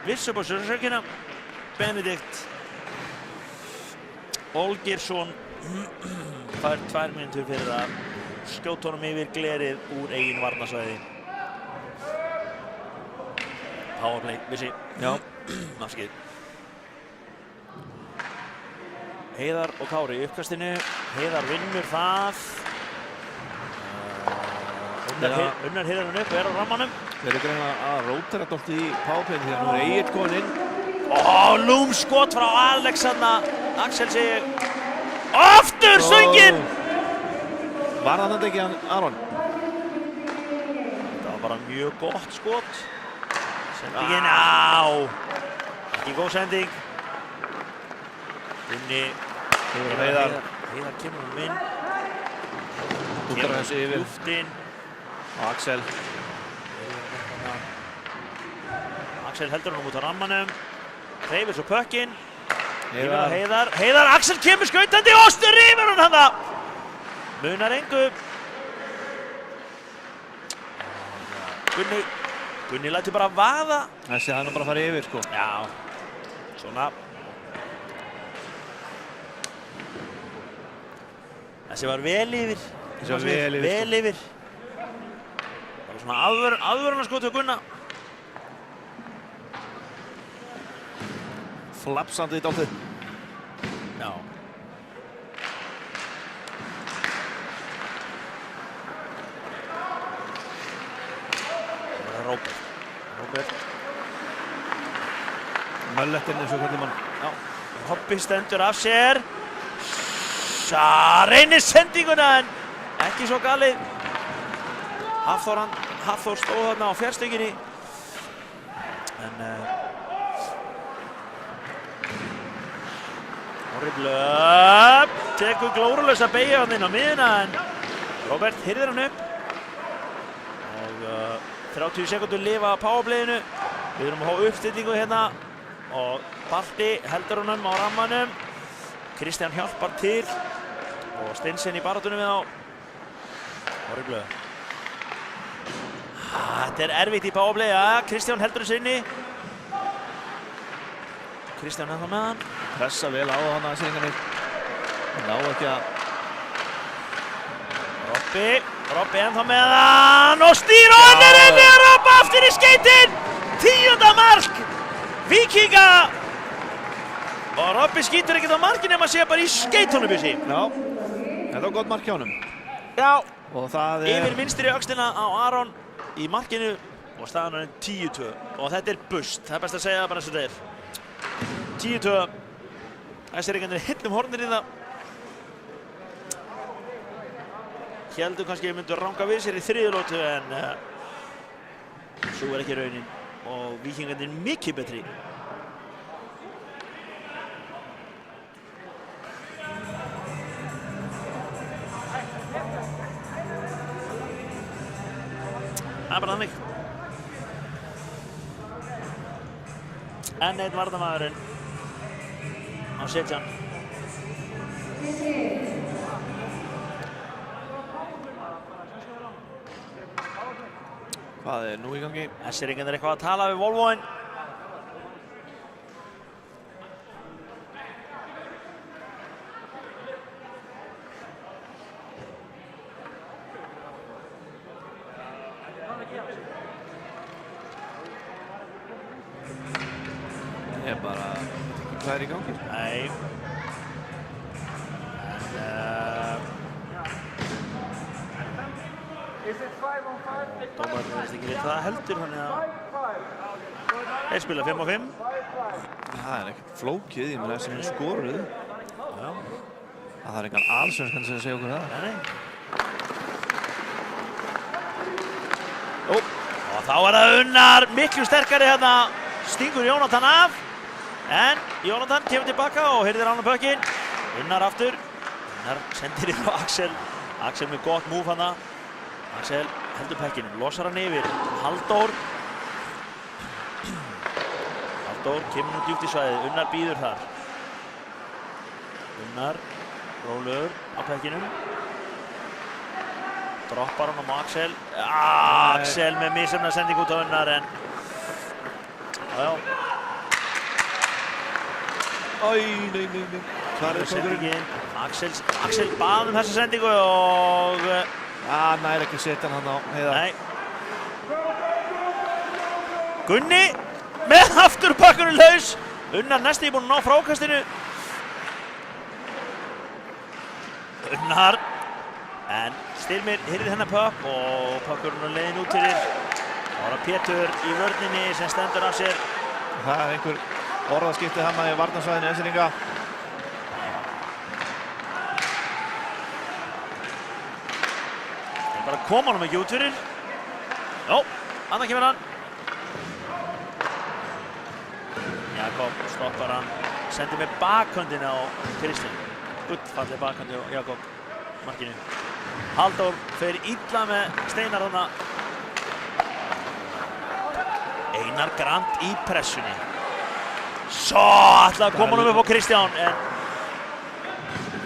Viss upp á sörsökina. Benedikt Olgeirsson fær 2 mínútur fyrir að skjóta honum yfir glerið úr eigin varnarsvæði. Powerplay, vissi. Já. Afskið. Heiðar og Kári í uppkastinu. Heiðar vinnur það. Unnar Heiðar hann upp og á rammanum. Þeir eru greinilega að rótera dálítið í powerplayinu því að nú Egill kominn inn. Lúmskot frá Alexander. Axel segir aftur sönginn! Var það þetta ekki Aron? Þetta var bara mjög gott skot. Sendingin, á! Ekki góð sending. Gunni. Heiðar kemur inn. Dúkar þessi yfir. Luftinn. Og Axel. Axel heldur hann út á rammanum. Hreyfir svo pökkinn. Heiðar. Heiðar, Axel kemur skautandi og rifur hann hana. Munar engu. Gunni lætur bara vaða. Þessi hann bara að fara yfir, sko. Já, svona. Þessi var vel yfir. Vel yfir. Það var svona aðvörunarskot hjá Gunna. Flapsandi í dálítið. Já. Það var Róbert. Möllettinn eins og hvernig mann. Já. Hoppi stendur af sér. Reynir sendinguna en ekki svo galið. Hafþór stóð þarna á fjárstökinni. En Orri Blöpp tekur glórulaus að beygja hann inn á miðuna en Róbert hirðir hann upp. Og 30 sekundur lifa á powerplayinu. Við erum að fá uppstillingu hérna og Balti heldur honum á rammanum. Kristján hjálpar til og Steinsen í baráttunum við á. Orri Blöpp. Þetta er erfitt í powerplay, ja. Kristján heldur þessu inni. Kristján ennþá með hann. Pressa vel á hann að sýringarnir. Ná ekki að... Robbi ennþá með hann og stýr og hann er inni að Robba aftur í skeytin. 10. mark Víkinga. Og Robbi skýtur ekkert á markinu ef maður sé bara í skeytunum bjössi. Já, þetta var gott mark hjá honum. Já, og það er... Yfir vinstri öxlina á Aron í markinu og staðan er 10-2 og þetta er bust, það er best að segja bara eins og þetta er 10-2. Þessir einhvern veginn hornir í það. Héldu kannski myndu ranga við sér í þriðjulótu en svo er ekki raunin og Víkingarnir mikið betri. Það er bara þannig. Enn einn varnarmaðurinn á setjan. Hvað er nú í gangi? Hesseringarnir eitthvað að tala við Volvoinn. Ég bara... Hvað er í gangi? Nei. Dómarinn veist ekki við það heldur, þannig að þeir spila 5 á 5. Það er ekkert flókið, ég meina sem skoruð. Já. Það er engan allsvenskan sem segja okkur það. Nei. Og þá er það Unnar, miklu sterkari hérna, stingur Jónatan af. En Jónatan kemur tilbaka og hirðir hann á pökkinn. Unnar aftur. Unnar sendir yfir á Axel. Axel með gott move hana. Axel heldur pökkinn, losar hann yfir. Halldór. Halldór kemur nú djúpt í svæðið, Unnar býður þar. Unnar, rólegur á pekkinum. Droppar hann á Axel. Axel með misjafna sendingu út á Unnar en... Já. Nei. Hvar sendingin? Axel bað þessa sendingu og... Næri ekki að setja hann á Heiðar. Nei. Gunni með afturpakkunum laus. Unnar næstu búinn að ná frákastinu. Unnar. En Styrmir hirði hennar pakk og pakkurinn á leiðin út fyrir. Það var Pétur í vörninni sem stendur af sér. Það einhver orðaskipti hann í varnarsvæðinu Enslinga. Bara kom honum ekki út fyrir. Jó, annað kemur hann. Jakob stoppar hann. Sendir með bakhöndina á Kristján. Gullfalleg bakhöndi á Jakob markinu. Halldór fer illa með Steinar þarna. Einar Grand í pressunni. Svo ætlaði að koma honum upp á Kristján en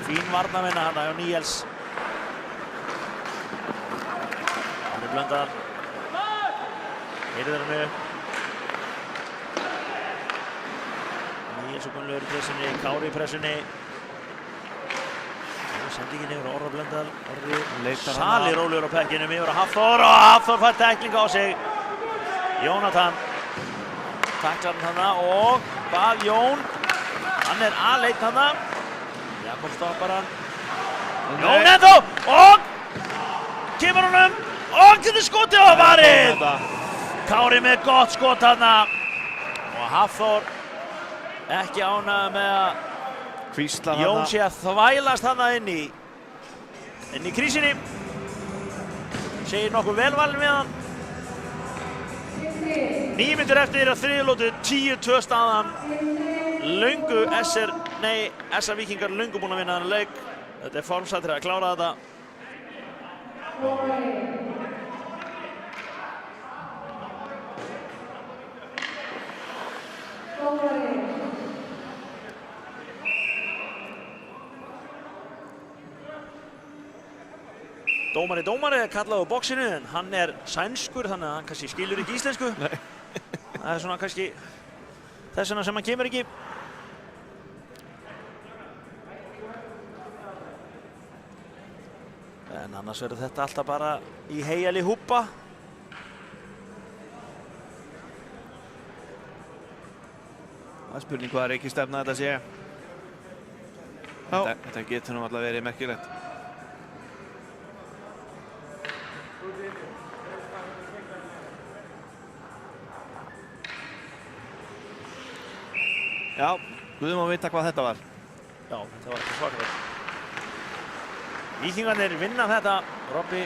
fín varnarvinna hann á Níels. Blöndal. Heyrður hann upp. Níels og Gunnlaugur í pressunni, Kári í pressunni. Sendingin yfir á Orra Blöndal. Orri Sali rólegur á pekkinum yfir á Hafþór og Hafþór fær tæklingu á sig. Jónatan taklar hann þarna og hvað Jón? Hann aleinn þarna. Jakob stoppar hann. Jón ennþá og kemur honum. Og getur skotið á varið! Kári með gott skot þarna. Og Hafþór ekki ánægður með að Jón sé að þvælast þarna inn í krísinni. Segir nokkuð velvalinn við hann. 9 mínútur eftir að þriðju 10-2 staðan. SR Víkingar löngu búin að vinna þennan leik. Þetta er formsatriði að klára þetta. Dómari er kallaður á boxinu en hann er sænskur þannig að hann kannski skilur ekki íslensku. Nei. Það er svona kannski þess vegna sem hann kemur ekki. En annars verður þetta alltaf bara í heiali húpa. Það er spurning hvað ekki stefna þetta sé. Þetta getur nú alltaf verið merkilegt. Já, Guðum að vita hvað þetta var. Já, þetta var ekki svakalegt. Víkingarnir vinna þetta. Robby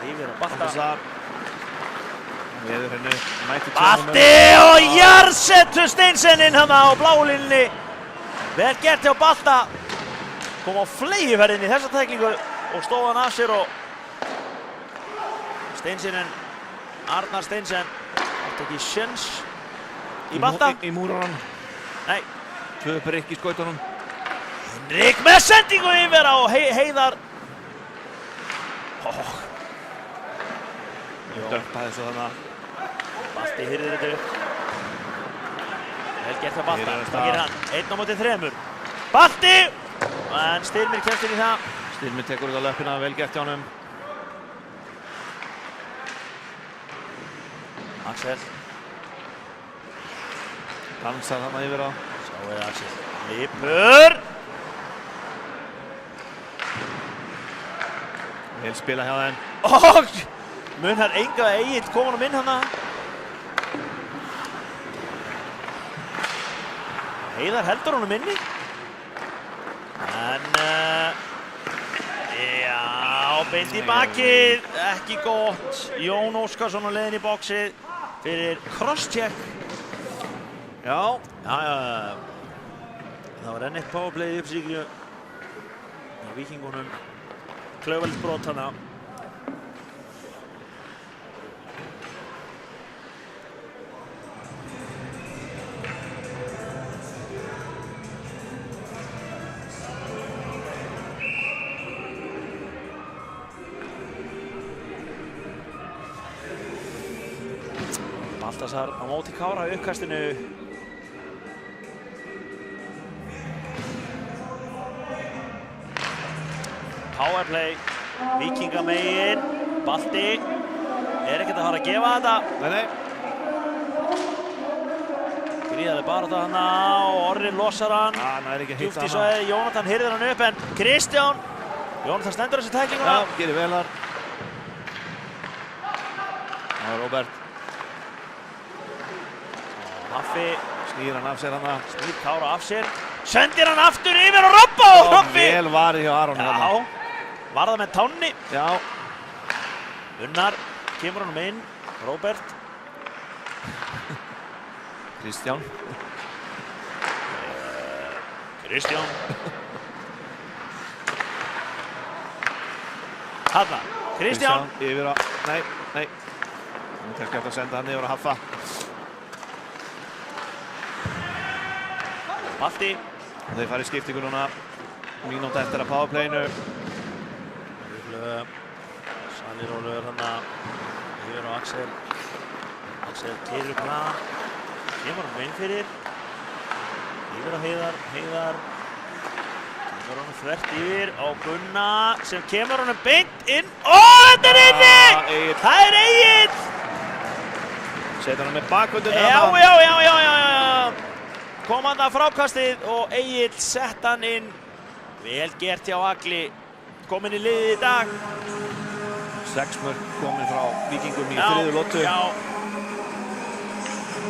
yfir á Balta. Balti og jarðsettur Steinseninn hann á blálínni. Vel gert hjá Balta. Kom á fleygiferð inn í þessa tæklingu og stóð hann af sér og Steinseninn, Arnar Steinsen, átti ekki sjens í Balta. Í múrunum. Nei. 2 prikk í skautunum. Henrik með sendingu yfir á Heiðar. Dömpaði svo þarna. Balti hirðir þetta upp. Vel gert hjá Balta. Hvað gerir hann? 1 á móti 3. Balti! En Styrmir kemst inn í það. Styrmir tekur út á löppina. Vel gert hjá honum. Axel. Dansar þarna yfir á. Sá Axel. Lipur! Vel spila hjá þeim. Og munar enga Egill kom honum inn hana. Heiðar heldur honum inni. En já, beint í bakið. Ekki gott. Jón Óskarsson á leiðin í boxið fyrir crosscheck. Já. Það var enn eitt powerplay í uppsíkju. Á Víkingunum. Klaufalegt brot hana. Baltasar á móti Kára í uppkastinu. Powerplay, Víkingamegin, Balti, ekkert að fara að gefa þetta. Nei. Gríðarleg barátta hana og Orri losar hann. Hann er ekki að hitta Djúpt í svæði, Jónatan hirðir hann upp en Kristján. Jónatan stendur þessi tæklinguna. Já, gerir vel þar. Það er Róbert. Haffi. Snýr hann af sér hana. Snýr Kára af sér. Sendir hann aftur yfir og Robba og Robbi. Vel varið hjá Aroni hana. Já, varða með tánni. Já. Unnar kemur honum inn. Róbert. Kristján. Kristján. Hanna. Kristján. Yfir á, nei. Nú kannski hægt að senda hann yfir að Haffa. Balti. Þeir fara í skiptingu núna. Mínúta eftir að powerplayinu. Salirólur hana. Yfir á Axel. Axel keyrir upp hana. Kemur hann inn fyrir. Yfir á Heiðar. Kemur hann þvert yfir á Gunna sem kemur hann beint inn. Þetta er inni! Það er Egill! Setur hann með bakvöldunni Já. Kom hann að frákastið og Egill sett hann inn. Vel gert hjá Agli. Kominn í liðið í dag. 6 mörk komin frá Víkingum í þriðju lotu. Já.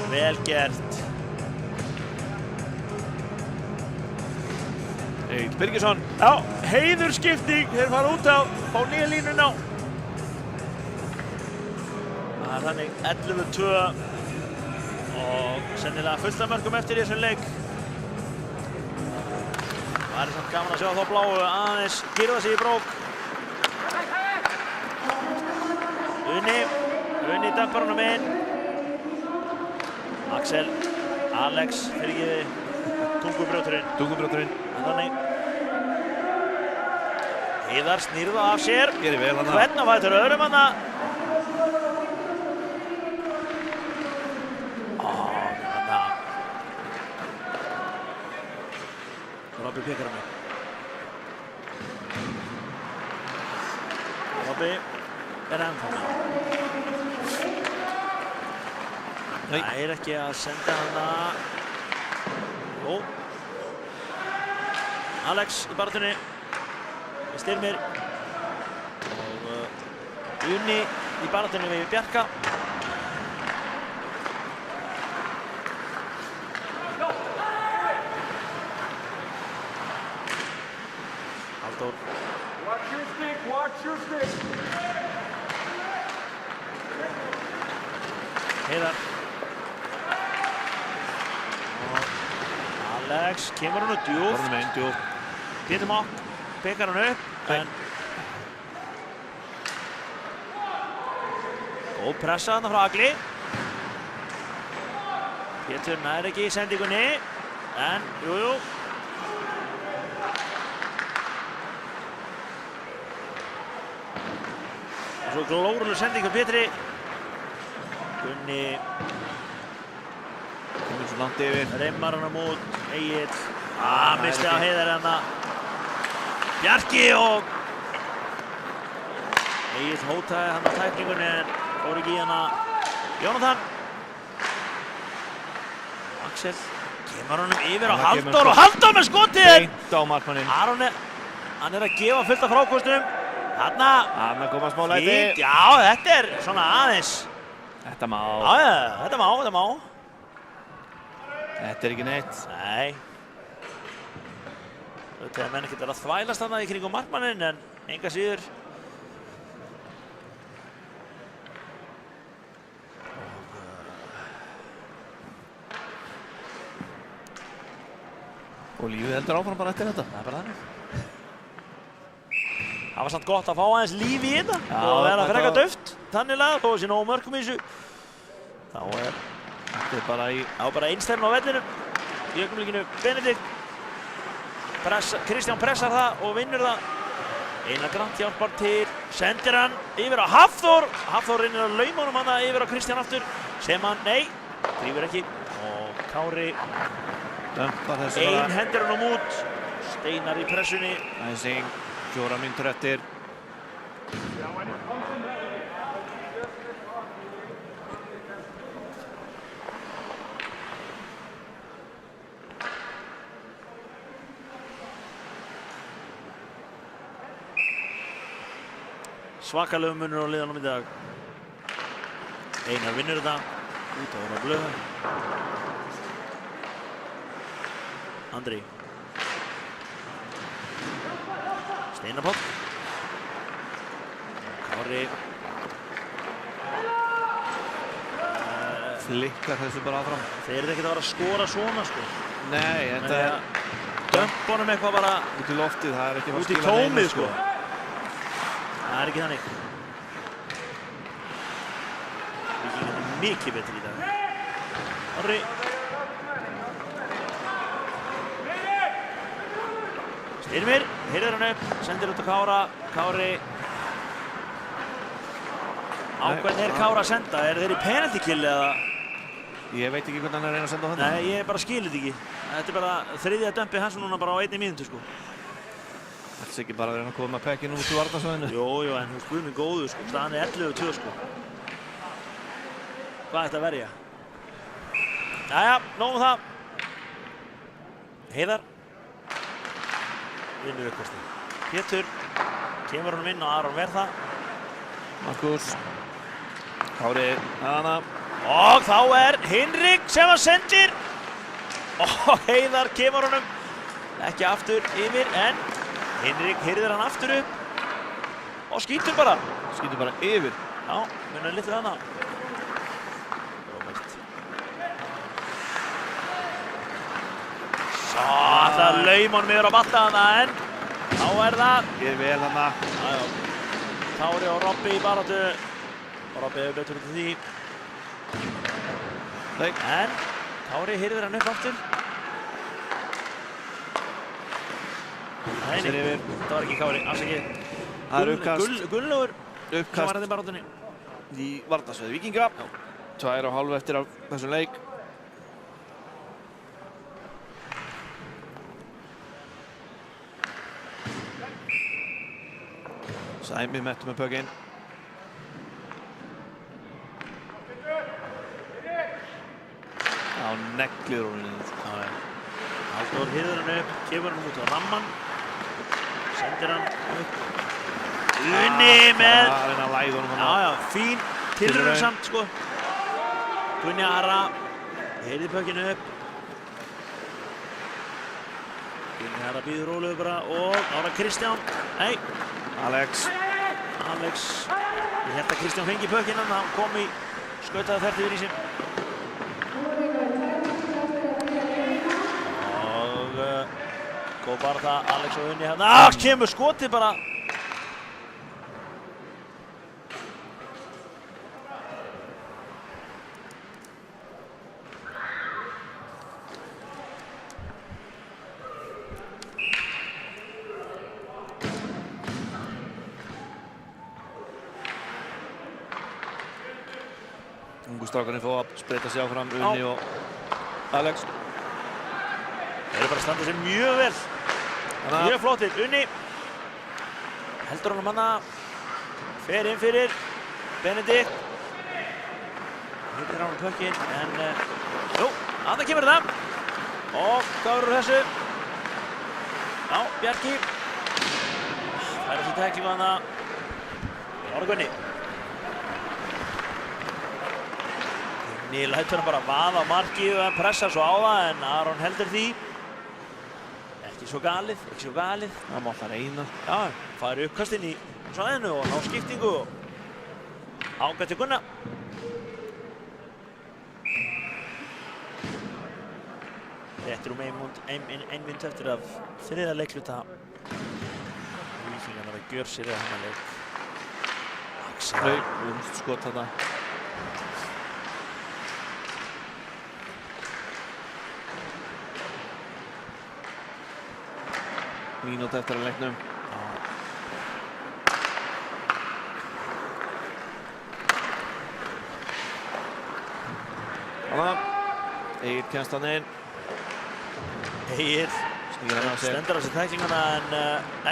Vel gert. Egill Birgisson. Já, heiðurskipting. Þeir fara út á nýja línuna. Það er þannig 11-2 og sennilega fullt af mörkum eftir í þessum leik. Það er samt gaman að sjá þá bláu aðeins girða sig í brók. Unni dempar honum inn. Axel, Alex fyrirgefi, Tungubrjóturinn. Þannig. Heiðar snýr það af sér. Gerir vel hana. Hvern á fætur öðrum hana. Hana. Robbi pekar hann upp. Robbi er ennþá með. Það er ekki að senda hana. Jó. Alex í baráttunni. Styrmir. Og Unni í baráttunni við Bjarka. Halldór. Watch your stick. Heiðar. Alex kemur hann djúpt. Pétur Mokk pekar hann upp. En góð pressa þarna frá Agli. Pétur nær ekki í sendingunni. En, jú. Og svo glóruleg sending á Pétri. Gunni. Komur svo langt yfir. Reymar hann á mót. Egill. Misti á Heiðar hana. Bjarki og Egill hótaði hann á tæklingunni en fór ekki í hana. Jónatan. Axel kemur honum yfir á Halldór og Halldór með skotið. Beint á markmanninn. Aron hann er að gefa fullt af frákostum. Þarna koma smá læti. Já, þetta er svona aðeins. Þetta má. Já, þetta má. Þetta er ekki neitt. Nei. Þetta er menn ekkert að þvælast þarna í kringum markmanninn en enga síður. Og lífið heldur áfram bara eftir þetta. Það er bara þannig. Það var samt gott að fá aðeins líf í þetta og vera frekar dauft þannig lagað þó sé nógu mörkum í þessu. Þá er þetta bara einstefn á vellinum. Í augnablikinu Benedikt. Kristján pressar það og vinnur það Einar Grant hjálpar til, sendir hann yfir á Hafþór. Hafþór reynir að lauma honum hana yfir á Kristján aftur, sem hann, nei, drífur ekki. Og Kári, hendir hann á mút, Steinar í pressunni. Æsing, 4 mínútur eftir. Svakalegum munur á liðanum í dag. Einar vinnur þetta, út á hana blöðu. Andri. Steinar Páll. Kári. Flikkar þessu bara áfram. Þeir eru ekkert að vera að skora svona, sko. Nei, þetta er dömpunum eitthvað bara út í loftið, það er ekki út í tómið, sko. Það er ekki þannig. Víkingar er mikið betri í dag. Orri. Styrmir, heyrðir hann upp, sendir út á Kára. Kári. Á hvern er Kára að senda? Er þeir í penalty kill eða? Ég veit ekki hvernig hann er að reyna að senda á þetta. Nei, ég bara skil þetta ekki. Þetta er bara þriðja dömpi hans núna bara á 1 mínútu, sko. Þetta er ekki bara að reyna að koma pekkinn út úr varnarsvæðinu. Jú, en hún spurði mig góðu, sko. Staðan er 11-2, sko. Hvað ætti að verja? Jæja, nóg um það. Heiðar. Vinnur uppkastið. Pétur. Kemur honum inn og Aron Verða. Markus. Kári, hana. Og þá er Hinrik sem að sendir. Og Heiðar kemur honum ekki aftur yfir, en Hinrik hirðir hann aftur upp og skýtur bara. Skýtur bara yfir. Já, munar litlu hana. Róbert. Svo ætlar að lauma honum yfir á balla hana, en þá er það. Ég er vel hana. Jájá. Kári og Robby í baráttu. Og Robby hefur betur út af því. Nei. En Kári hirðir hann upp aftur. Nei, þetta var ekki Kári, alls ekki. Það er uppkast. Gunnlaugur sem Uppkast var hérna í baráttunni. í varnarsvæði Víkinga. 2,5 eftir af þessum leik. Sæmi mettur með pökinn. Já, neglir hún niður. Halldór hirðir hann upp, kemur hann út á ramman. Sendir hann upp. Unni með... Það er að læða honum hann. Já, fín tilraun samt, sko. Gunni Ara heyrði pökkinu upp. Gunni Ara býður rólegur bara og ára Kristján. Nei. Alex. Ég held að Kristján fengi pökkinn hann, hann kom í skautaða þvert yfir í sig. Og góð bara það, Alex og Unni hérna. Kemur skotið bara. Strákarnir fá að spreita sig áfram, Unni og Alex. Þeir eru bara að standa sig mjög vel. Mjög flottir. Unni heldur honum hana. Fer inn fyrir Benedikt. Hittir hann pökkinn, en jú, þarna kemur það. Og hvað verður þessu? Já, Bjarki. Færa sér tæklingu hana. Ára Gunni. Gunni lætur hann bara vaða á markið og hann pressar svo á það, en Aron heldur því. Ekki svo galið. Það má alltaf reyna. Já, færi uppkastinn í svæðinu og ná skiptingu og ágætt til Gunna. Réttir ein mínútu eftir af þriðja leikluta. Víkingarnir að gjör sér eða hennar leik. Axel. Skot þarna. Mínútu eftir að leiknum. Þannig, Egill kemst hann inn. Egill stendur á sér tæklingana en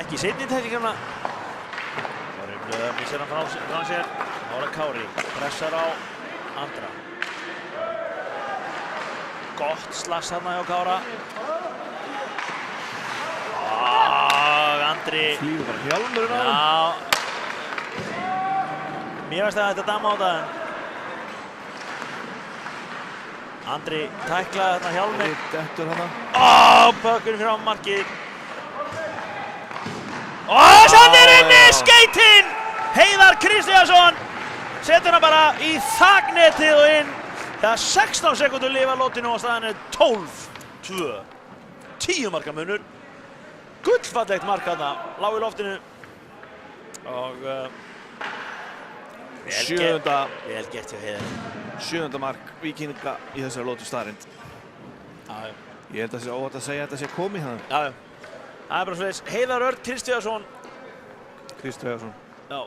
ekki seinni tæklingana. Og missir hann frá sér. Ára Kári pressar á Andra. Gott slags þarna hjá Kára. Andri. Flýgur bara hjálmurinn á hann. Já. Mér veist að þetta dama á það en Andri tæklaði þarna hjálmi. Dettur hana. Pökkurinn fyrir á markið. Sann inni, skeitinn! Heiðar Kristjánsson setur hann bara í þagnetið og inn. Það er 16 sekúndur lifa lotinu og staðan er 12-2. 10 marka munur. Gullfallegt mark þarna, lá í loftinu. Og vel gert hjá Heiðar. 7. mark Víkinga í þessari lotu staðarind. Ég held að það sé óhætt að segja að þetta sé komið hérna. Já. Það er bara svoleiðis. Heiðar Örn Kristjánsson. Já.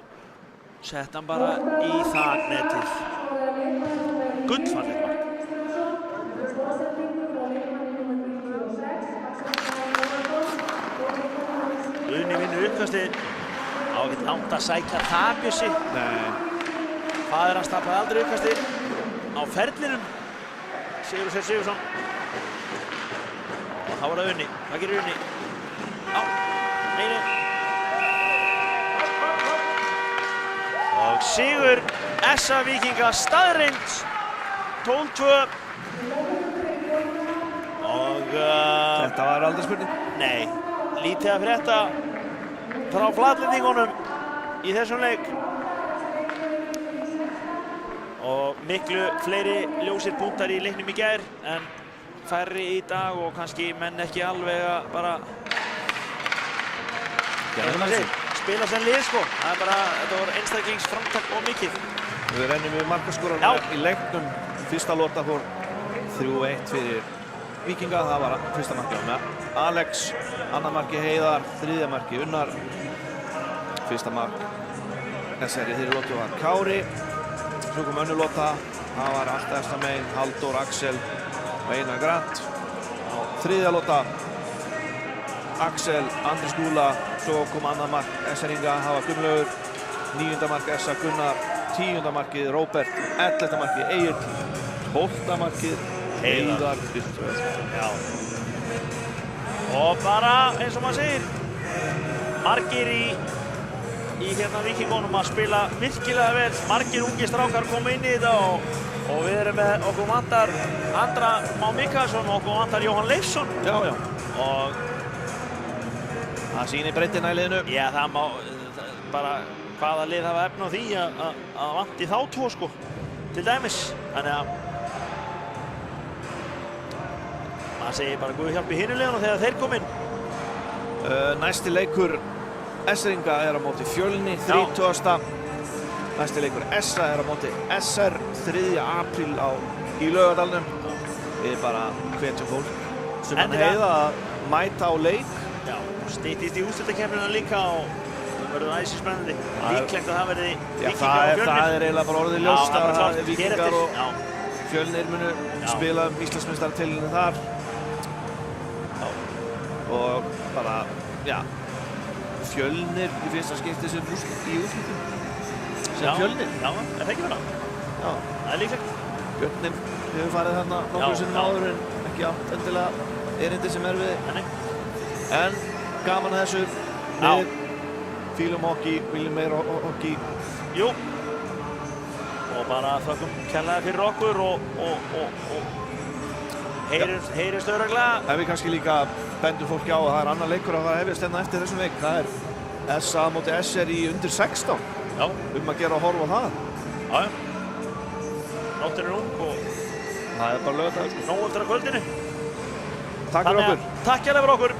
Sett hann bara í þagnetið. Gullfallegt mark. Guðni vinnur uppkastið. Á ekkert langt að sækja það Bjössi. Nei. Faðir hans tapaði aldrei uppkastið á ferlinum. Sigurður Sigursson. Og þá var það Unni. Hvað gerir Unni? Neini. Og sigur SA Víkinga staðreind 12-2. Og Þetta var aldrei spurning. nei, lítið að frétta frá Flatlendingunum í þessum leik. Og miklu fleiri ljósir punktar í leiknum í gær en færri í dag og kannski menn ekki alveg að bara spila sem lið sko. Það er bara, þetta var einstaklingsframtak og mikið. Við rennum við markaskorarna í leiknum. Fyrsta lota fór 3-1 fyrir Víkinga. Það var fyrsta markið með Alex, annað markið Heiðar, þriðja markið Unnar. Fyrsta mark þessari þeirri lotu var Kári. Svo kom önnur lota, það var allt efsta megin, Halldór, Axel og Einar Grant. Þriðja lota, Axel, Andri Skúla, svo kom annað mark SA-ringa, það var Gunnlaugur. 9. mark SA Gunnar, 10. markið Róbert, 11. markið Egill, 12. markið Heiðar Kristjánsson. Já. Og bara eins og maður segir, margir í hérna Víkingunum að spila virkilega vel. Margir ungir strákar koma inn í þetta og við erum með okkur vantar Andra Má Mikaelsson og okkur vantar Jóhann Leifsson. Já. Og það sýnir breiddina í liðinu. já, það má bara hvaða lið hafa efni á því að vanti þá tvo sko, til dæmis. Þannig að maður segir bara Guð hjálpi hinu liðunum þegar þeir kom inn. Næsti leikur SA-ringa er á móti Fjölni 30. Næsti leikur SA er á móti SR 3. apríl í Laugardalnum. Við bara hvetjum fólk sem hann heiða að mæta á leik. Já, styttist í úrslitakeppnina líka og það verður æsispennandi. Líklegt að það verði Víkingar og Fjölnir. Það er eiginlega bara orðið ljóst að Víkingar Víkingar og Fjölnir munu spila Íslandsmeistaratitilinn þar. Og bara, já, Fjölnir í fyrsta skipti sem í úrslitum. Sem Fjölnir. Já, er það ekki bara? Já. Það er líklegt. Björnir hefur farið þarna nokkru sinnum áður en ekki átt endilega erindi sem er við. En gaman að þessu. Við fílum hockey, viljum meira hockey. Jú. Og bara þökkum kærlega fyrir okkur og heyrist örugglega. En við kannski líka bendum fólki á að það er annar leikur að það hefjast hérna eftir þessum leik. Það er SA móti SR í undir 16. Já. Að gera að horfa á það. Já. Nóttin er ung og það er bara laugardagur. Nóg eftir að kvöldinu. Takk fyrir okkur. Takk kærlega fyrir okkur.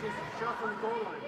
just shot from the goal line.